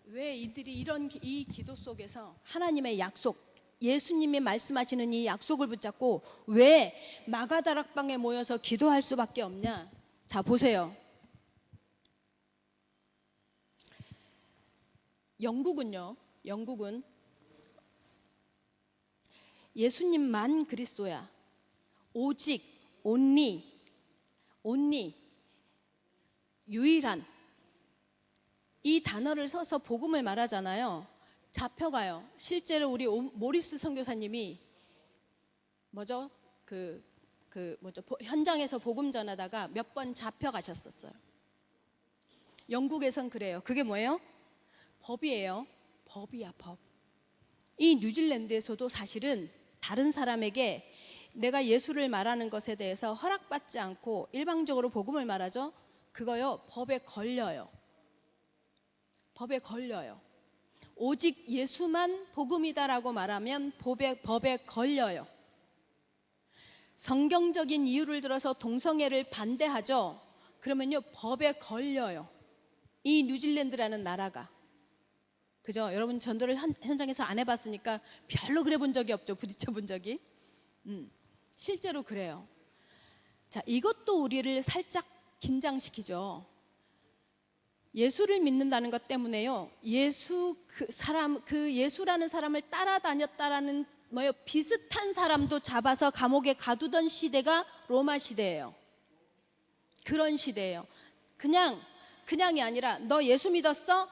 왜 이들이 이 기도 속에서 하나님의 약속, 예수님이 말씀하시는 이 약속을 붙잡고 왜 마가다락방에 모여서 기도할 수밖에 없냐? 자, 보세요. 영국은 예수님만 그리스도야. 오직, only, 유일한, 이 단어를 써서 복음을 말하잖아요. 잡혀가요. 실제로 우리 모리스 선교사님이 현장에서 복음 전하다가 몇 번 잡혀가셨었어요. 영국에선 그래요. 그게 뭐예요? 법이에요. 법이야, 법. 이 뉴질랜드에서도 사실은 다른 사람에게 내가 예수를 말하는 것에 대해서 허락받지 않고 일방적으로 복음을 말하죠. 그거요, 법에 걸려요. 법에 걸려요. 오직 예수만 복음이다라고 말하면 법에 걸려요. 성경적인 이유를 들어서 동성애를 반대하죠. 그러면요, 법에 걸려요. 이 뉴질랜드라는 나라가. 그죠? 여러분 전도를 현장에서 안 해봤으니까 별로 그래 본 적이 없죠. 부딪혀 본 적이. 실제로 그래요. 자, 이것도 우리를 살짝 긴장시키죠. 예수를 믿는다는 것 때문에요. 예수라는 사람을 따라다녔다라는 비슷한 사람도 잡아서 감옥에 가두던 시대가 로마 시대예요. 그런 시대예요. 그냥이 아니라 너 예수 믿었어?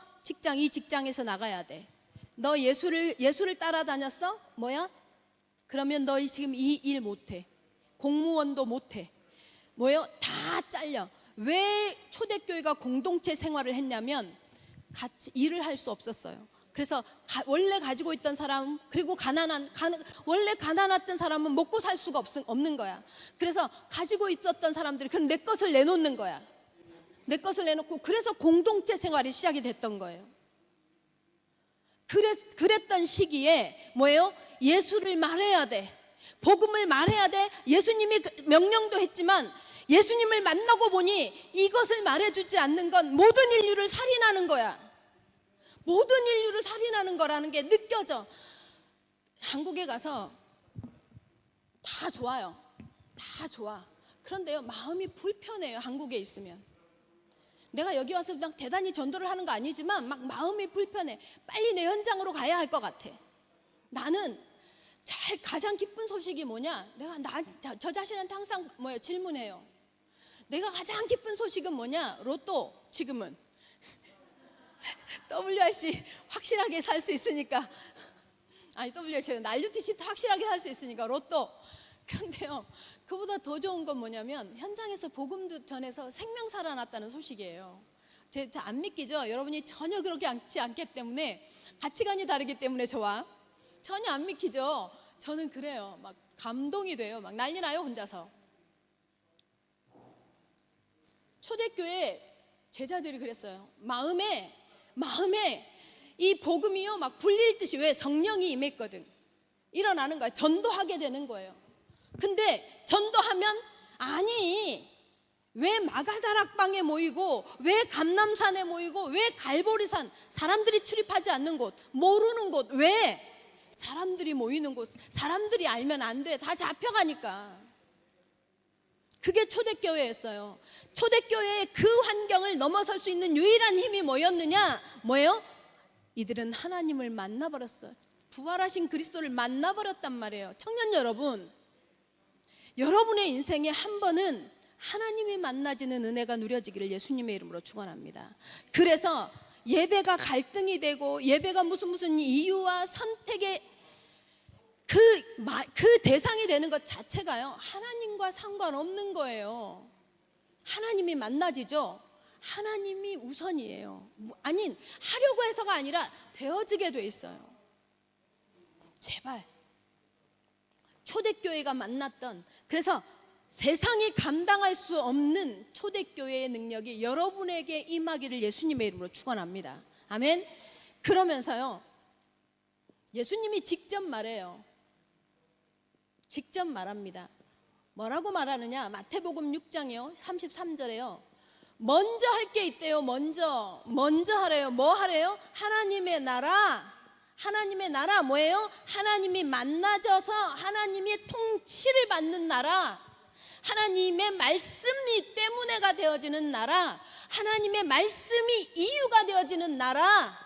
이 직장에서 나가야 돼. 너 예수를 따라다녔어? 뭐야? 그러면 너 지금 이 일 못해. 공무원도 못해. 다 잘려. 왜 초대교회가 공동체 생활을 했냐면 같이 일을 할 수 없었어요. 그래서 원래 가지고 있던 사람, 그리고 원래 가난했던 사람은 먹고 살 수가 없는 거야. 그래서 가지고 있었던 사람들이 그럼 내 것을 내놓는 거야. 내 것을 내놓고, 그래서 공동체 생활이 시작이 됐던 거예요. 그랬던 시기에 예수를 말해야 돼. 복음을 말해야 돼. 예수님이 명령도 했지만 예수님을 만나고 보니 이것을 말해주지 않는 건 모든 인류를 살인하는 거야. 모든 인류를 살인하는 거라는 게 느껴져. 한국에 가서 다 좋아요. 다 좋아. 그런데요, 마음이 불편해요. 한국에 있으면. 내가 여기 와서 그냥 대단히 전도를 하는 거 아니지만 막 마음이 불편해. 빨리 내 현장으로 가야 할 것 같아. 나는 가장 기쁜 소식이 뭐냐? 저 자신한테 항상 질문해요. 내가 가장 기쁜 소식은 뭐냐? 로또. 지금은 WRC 확실하게 살 수 있으니까, 아니 WRC는 RUTC 확실하게 살 수 있으니까 로또. 그런데요, 그보다 더 좋은 건 뭐냐면 현장에서 복음 전해서 생명 살아났다는 소식이에요. 안 믿기죠? 여러분이 전혀 그렇게 않기 때문에, 가치관이 다르기 때문에 저와 전혀 안 믿기죠? 저는 그래요. 막 감동이 돼요. 막 난리 나요, 혼자서. 초대교회 제자들이 그랬어요. 마음에 이 복음이요 막 불릴 듯이, 왜? 성령이 임했거든. 일어나는 거예요. 전도하게 되는 거예요. 근데 전도하면, 아니 왜 마가다락방에 모이고, 왜 감람산에 모이고, 왜 갈보리산, 사람들이 출입하지 않는 곳, 모르는 곳, 왜? 사람들이 모이는 곳, 사람들이 알면 안 돼. 다 잡혀가니까. 그게 초대교회였어요. 초대교회의 그 환경을 넘어설 수 있는 유일한 힘이 뭐였느냐? 뭐예요? 이들은 하나님을 만나버렸어요. 부활하신 그리스도를 만나버렸단 말이에요. 청년 여러분, 여러분의 인생에 한 번은 하나님이 만나지는 은혜가 누려지기를 예수님의 이름으로 축원합니다. 그래서 예배가 갈등이 되고, 예배가 무슨 이유와 선택의 그 대상이 되는 것 자체가요, 하나님과 상관없는 거예요. 하나님이 만나지죠. 하나님이 우선이에요. 하려고 해서가 아니라 되어지게 돼 있어요. 제발 초대교회가 만났던, 그래서 세상이 감당할 수 없는 초대교회의 능력이 여러분에게 임하기를 예수님의 이름으로 축원합니다. 아멘. 그러면서요, 예수님이 직접 말해요. 직접 말합니다. 뭐라고 말하느냐? 마태복음 6장이요 33절에요. 먼저 할 게 있대요. 먼저 하래요. 뭐 하래요? 하나님의 나라 뭐예요? 하나님이 만나져서 하나님의 통치를 받는 나라, 하나님의 말씀이 때문에가 되어지는 나라, 하나님의 말씀이 이유가 되어지는 나라.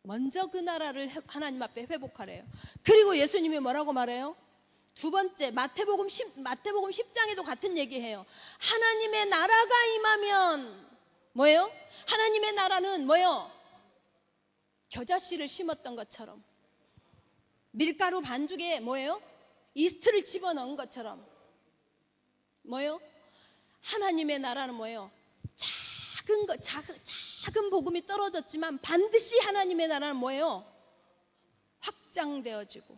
먼저 그 나라를 하나님 앞에 회복하래요. 그리고 예수님이 뭐라고 말해요? 두 번째, 마태복음 10장에도 같은 얘기해요. 하나님의 나라가 임하면 뭐예요? 하나님의 나라는 뭐예요? 겨자씨를 심었던 것처럼, 밀가루 반죽에 뭐예요? 이스트를 집어넣은 것처럼, 뭐예요? 하나님의 나라는 뭐예요? 작은 복음이 떨어졌지만 반드시 하나님의 나라는 뭐예요? 확장되어지고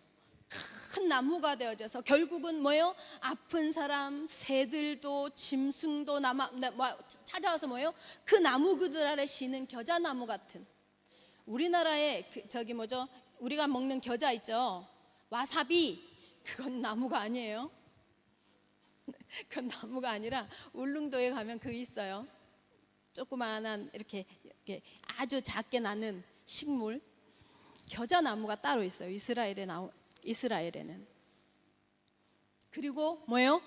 큰 나무가 되어져서 결국은 뭐예요? 아픈 사람, 새들도 짐승도 찾아와서 뭐예요? 그 나무 그들 아래 쉬는 겨자나무 같은, 우리나라에 우리가 먹는 겨자 있죠? 와사비, 그건 나무가 아니에요. 그건 나무가 아니라 울릉도에 가면 그 있어요. 조그마한 이렇게 아주 작게 나는 식물, 겨자나무가 따로 있어요. 이스라엘에는. 그리고 뭐예요?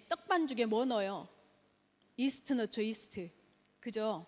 떡 반죽에 뭐 넣어요? 이스트 넣죠, 이스트. 그죠?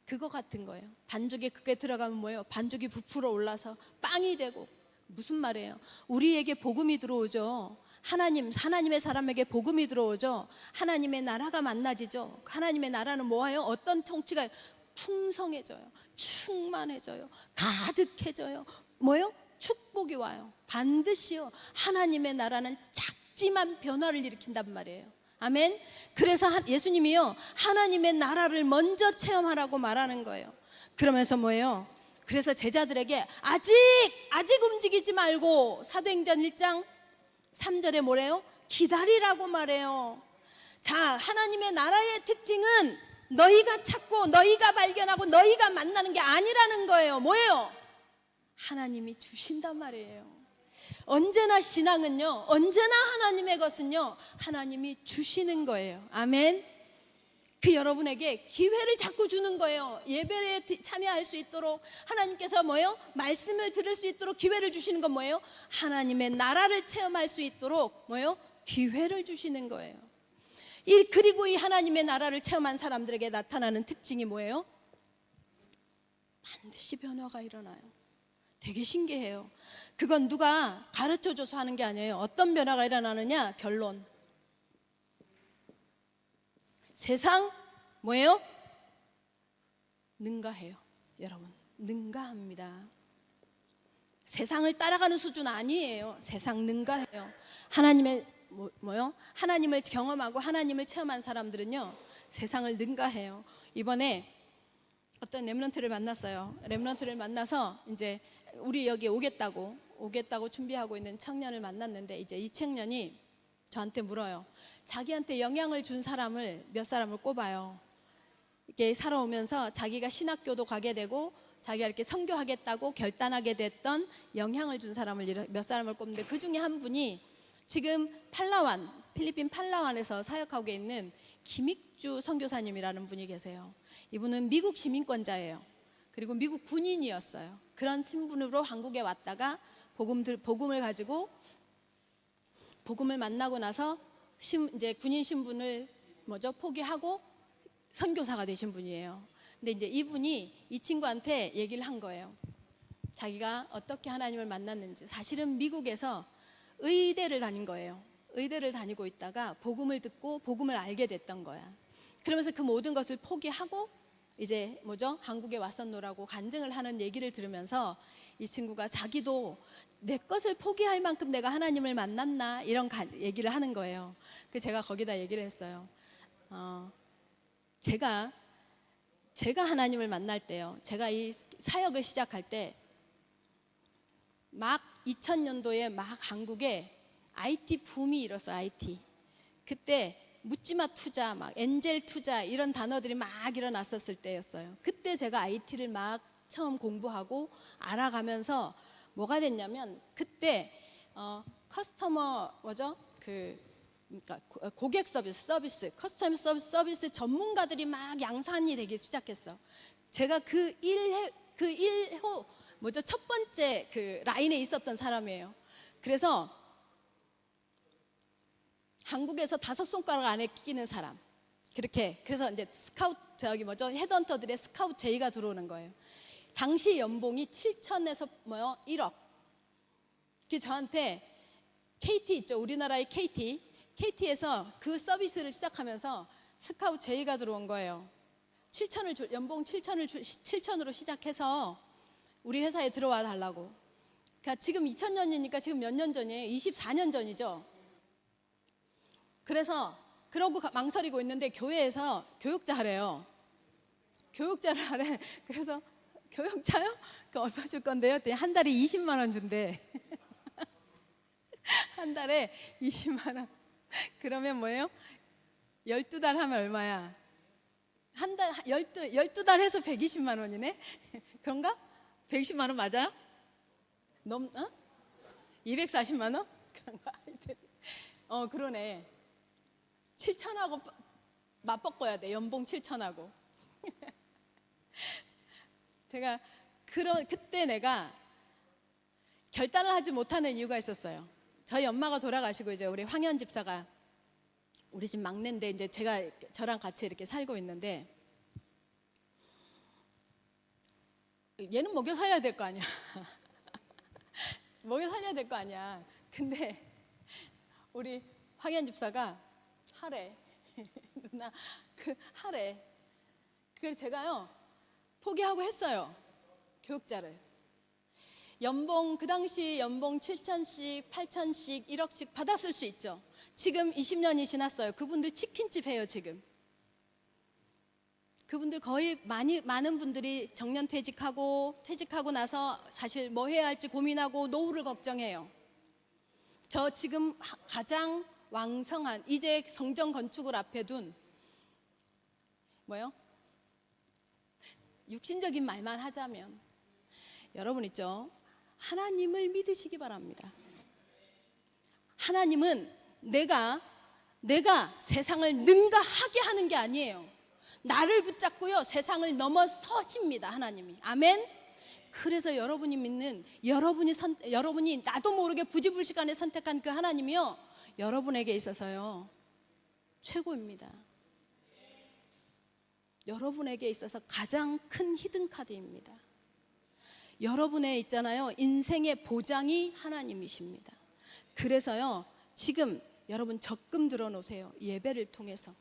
그거 같은 거예요. 반죽에 그게 들어가면 뭐예요? 반죽이 부풀어 올라서 빵이 되고. 무슨 말이에요? 우리에게 복음이 들어오죠. 하나님의 사람에게 복음이 들어오죠. 하나님의 나라가 만나지죠. 하나님의 나라는 뭐예요? 어떤 통치가 풍성해져요. 충만해져요. 가득해져요. 뭐예요? 축복이 와요. 반드시요. 하나님의 나라는 작지만 변화를 일으킨단 말이에요. 아멘. 그래서 예수님이요, 하나님의 나라를 먼저 체험하라고 말하는 거예요. 그러면서 뭐예요? 그래서 제자들에게 아직 움직이지 말고, 사도행전 1장 3절에 뭐래요? 기다리라고 말해요. 자, 하나님의 나라의 특징은 너희가 찾고 너희가 발견하고 너희가 만나는 게 아니라는 거예요. 뭐예요? 하나님이 주신단 말이에요. 언제나 신앙은요, 언제나 하나님의 것은요, 하나님이 주시는 거예요. 아멘. 그 여러분에게 기회를 자꾸 주는 거예요. 예배에 참여할 수 있도록 하나님께서 뭐예요? 말씀을 들을 수 있도록 기회를 주시는 건 뭐예요? 하나님의 나라를 체험할 수 있도록 뭐예요? 기회를 주시는 거예요. 그리고 이 하나님의 나라를 체험한 사람들에게 나타나는 특징이 뭐예요? 반드시 변화가 일어나요. 되게 신기해요. 그건 누가 가르쳐줘서 하는 게 아니에요. 어떤 변화가 일어나느냐? 결론. 세상 뭐예요? 능가해요. 여러분, 능가합니다. 세상을 따라가는 수준 아니에요. 세상 능가해요. 하나님의 하나님을 경험하고 하나님을 체험한 사람들은요, 세상을 능가해요. 이번에 어떤 렘넌트를 만났어요. 렘넌트를 만나서 이제 우리 여기 오겠다고 준비하고 있는 청년을 만났는데, 이제 이 청년이 저한테 물어요. 자기한테 영향을 준 사람을 몇 사람을 꼽아요. 이렇게 살아오면서 자기가 신학교도 가게 되고 자기가 이렇게 선교하겠다고 결단하게 됐던 영향을 준 사람을 몇 사람을 꼽는데, 그 중에 한 분이 지금 필리핀 팔라완에서 사역하고 있는 김익주 선교사님이라는 분이 계세요. 이분은 미국 시민권자예요. 그리고 미국 군인이었어요. 그런 신분으로 한국에 왔다가 복음을 가지고 복음을 만나고 나서 이제 군인 신분을 포기하고 선교사가 되신 분이에요. 근데 이제 이분이 이 친구한테 얘기를 한 거예요. 자기가 어떻게 하나님을 만났는지. 사실은 미국에서 의대를 다닌 거예요. 의대를 다니고 있다가 복음을 듣고 복음을 알게 됐던 거야. 그러면서 그 모든 것을 포기하고 이제 한국에 왔었노라고 간증을 하는 얘기를 들으면서 이 친구가 자기도 내 것을 포기할 만큼 내가 하나님을 만났나, 이런 얘기를 하는 거예요. 그래서 제가 거기다 얘기를 했어요. 제가 하나님을 만날 때요, 제가 이 사역을 시작할 때 막 2000년도에 막 한국에 IT 붐이 일었어요. IT. 그때 묻지마 투자, 막 엔젤 투자, 이런 단어들이 막 일어났었을 때였어요. 그때 제가 IT를 막 처음 공부하고 알아가면서 뭐가 됐냐면, 그때 커스터머 그러니까 고객 서비스, 커스터머 서비스 전문가들이 막 양산이 되기 시작했어. 제가 그 1호 첫 번째 그 라인에 있었던 사람이에요. 그래서 한국에서 5손가락 안에 끼는 사람. 그래서 이제 헤드헌터들의 스카우트 제의가 들어오는 거예요. 당시 연봉이 7천에서 1억. 그 저한테 KT 있죠. 우리나라의 KT에서 그 서비스를 시작하면서 스카우트 제의가 들어온 거예요. 연봉 7천으로 시작해서 우리 회사에 들어와 달라고. 그러니까 지금 2000년이니까 지금 몇 년 전이에요? 24년 전이죠. 그래서 그러고 망설이고 있는데 교회에서 교육자 하래요. 교육자를 하래. 그래서 교육자요? 그 얼마 줄 건데요? 한 달에 20만 원 준대. 한 달에 20만 원. 그러면 뭐예요? 12달 하면 얼마야? 한 달 12달 해서 120만 원이네. 그런가? 120만 원 맞아요? 240만 원? 그런가? 그러네. 7천하고 맞바꿔야 돼. 연봉 7천하고. 제가 그때 내가 결단을 하지 못하는 이유가 있었어요. 저희 엄마가 돌아가시고 이제 우리 황현 집사가 우리 집 막내인데 이제 저랑 같이 이렇게 살고 있는데 얘는 먹여 살려야 될 거 아니야. 먹여 살려야 될 거 아니야. 근데 우리 황현 집사가 하래. 누나 하래. 그래서 제가요 포기하고 했어요. 교육자를. 그 당시 연봉 7천씩 8천씩 1억씩 받았을 수 있죠. 지금 20년이 지났어요. 그분들 치킨집 해요 지금. 그분들 거의 많은 분들이 정년 퇴직하고 나서 사실 뭐 해야 할지 고민하고 노후를 걱정해요. 저 지금 가장 왕성한 이제 성전 건축을 앞에 둔 육신적인 말만 하자면 여러분 있죠? 하나님을 믿으시기 바랍니다. 하나님은 내가 세상을 능가하게 하는 게 아니에요. 나를 붙잡고요 세상을 넘어서십니다. 하나님이. 아멘. 그래서 여러분이 믿는 여러분이 나도 모르게 부지불식간에 선택한 그 하나님이요 여러분에게 있어서요 최고입니다. 여러분에게 있어서 가장 큰 히든카드입니다. 여러분의 있잖아요 인생의 보장이 하나님이십니다. 그래서요 지금 여러분 적금 들어놓으세요. 예배를 통해서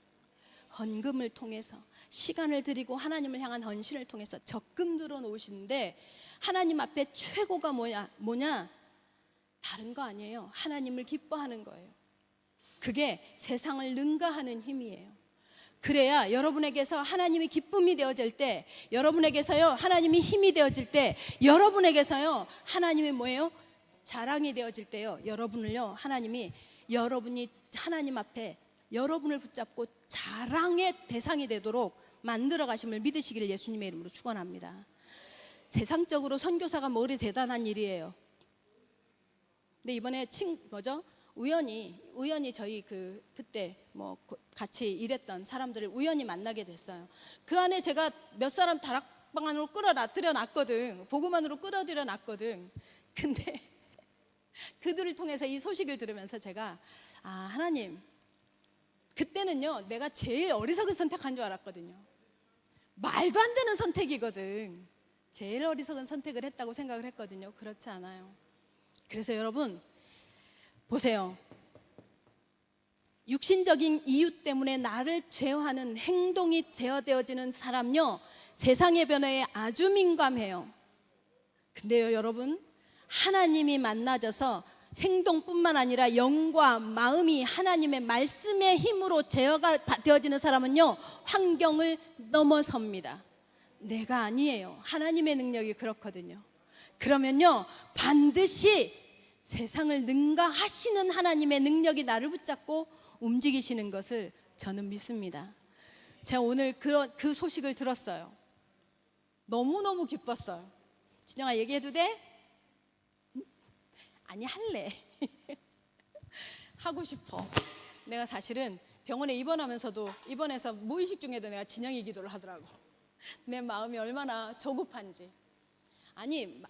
헌금을 통해서 시간을 드리고 하나님을 향한 헌신을 통해서 적금 들어놓으시는데 하나님 앞에 최고가 뭐냐? 다른 거 아니에요. 하나님을 기뻐하는 거예요. 그게 세상을 능가하는 힘이에요. 그래야 여러분에게서 하나님이 기쁨이 되어질 때, 여러분에게서요 하나님이 힘이 되어질 때, 여러분에게서요 하나님이 뭐예요? 자랑이 되어질 때요 여러분이 하나님 앞에 여러분을 붙잡고 자랑의 대상이 되도록 만들어 가심을 믿으시기를 예수님의 이름으로 축원합니다. 세상적으로 선교사가 뭐리 대단한 일이에요. 근데 이번에 우연히 저희 그때 같이 일했던 사람들을 우연히 만나게 됐어요. 그 안에 제가 몇 사람 다락방 안으로 끌어들여 놨거든. 복음 안으로 끌어들여 놨거든. 근데 그들을 통해서 이 소식을 들으면서 제가 하나님, 그때는요 내가 제일 어리석은 선택한 줄 알았거든요. 말도 안 되는 선택이거든. 제일 어리석은 선택을 했다고 생각을 했거든요. 그렇지 않아요. 그래서 여러분 보세요. 육신적인 이유 때문에 나를 제어하는 행동이 제어되어지는 사람요 세상의 변화에 아주 민감해요. 근데요 여러분 하나님이 만나져서 행동뿐만 아니라 영과 마음이 하나님의 말씀의 힘으로 제어가 되어지는 사람은요 환경을 넘어섭니다. 내가 아니에요. 하나님의 능력이 그렇거든요. 그러면요 반드시 세상을 능가하시는 하나님의 능력이 나를 붙잡고 움직이시는 것을 저는 믿습니다. 제가 오늘 그 소식을 들었어요. 너무너무 기뻤어요. 진영아 얘기해도 돼? 아니 할래. 하고 싶어. 내가 사실은 병원에 입원해서 무의식 중에도 내가 진영이 기도를 하더라고. 내 마음이 얼마나 조급한지. 아니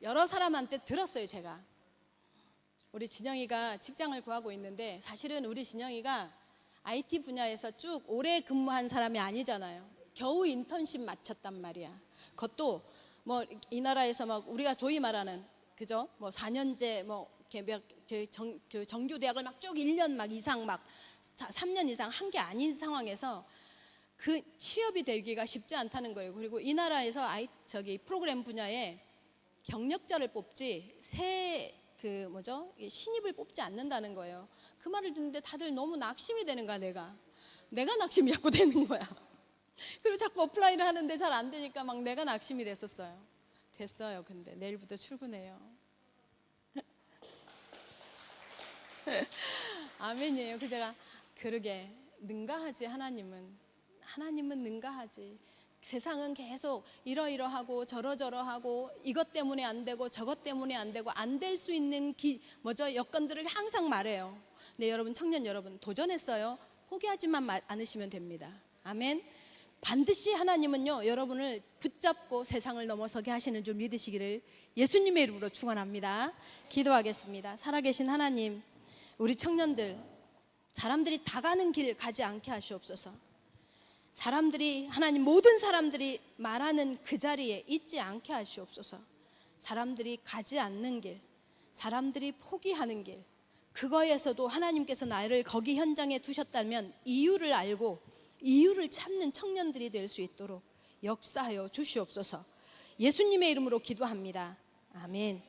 여러 사람한테 들었어요. 제가 우리 진영이가 직장을 구하고 있는데 사실은 우리 진영이가 IT 분야에서 쭉 오래 근무한 사람이 아니잖아요. 겨우 인턴십 마쳤단 말이야. 그것도 이 나라에서 우리가 조이 말하는 그죠? 4년제 정규 대학을 쭉 1년 이상 3년 이상 한 게 아닌 상황에서 그 취업이 되기가 쉽지 않다는 거예요. 그리고 이 나라에서 프로그램 분야에 경력자를 뽑지 새 그 뭐죠? 신입을 뽑지 않는다는 거예요. 그 말을 듣는데 다들 너무 낙심이 되는 거야. 내가 낙심이 자꾸 되는 거야. 그리고 자꾸 오프라인을 하는데 잘 안 되니까 막 내가 낙심이 됐었어요. 됐어요. 근데 내일부터 출근해요. 아멘이에요. 그 제가 그러게 능가하지. 하나님은 능가하지. 세상은 계속 이러이러하고 저러저러하고 이것 때문에 안 되고 저것 때문에 안 되고 안 될 수 있는 여건들을 항상 말해요. 네, 여러분, 청년 여러분, 도전했어요. 포기하지만 않으시면 됩니다. 아멘. 반드시 하나님은요, 여러분을 붙잡고 세상을 넘어서게 하시는 줄 믿으시기를 예수님의 이름으로 축원합니다. 기도하겠습니다. 살아계신 하나님, 우리 청년들, 사람들이 다 가는 길 가지 않게 하시옵소서. 하나님, 모든 사람들이 말하는 그 자리에 있지 않게 하시옵소서. 사람들이 가지 않는 길, 사람들이 포기하는 길, 그거에서도 하나님께서 나를 거기 현장에 두셨다면 이유를 알고 이유를 찾는 청년들이 될 수 있도록 역사하여 주시옵소서. 예수님의 이름으로 기도합니다. 아멘.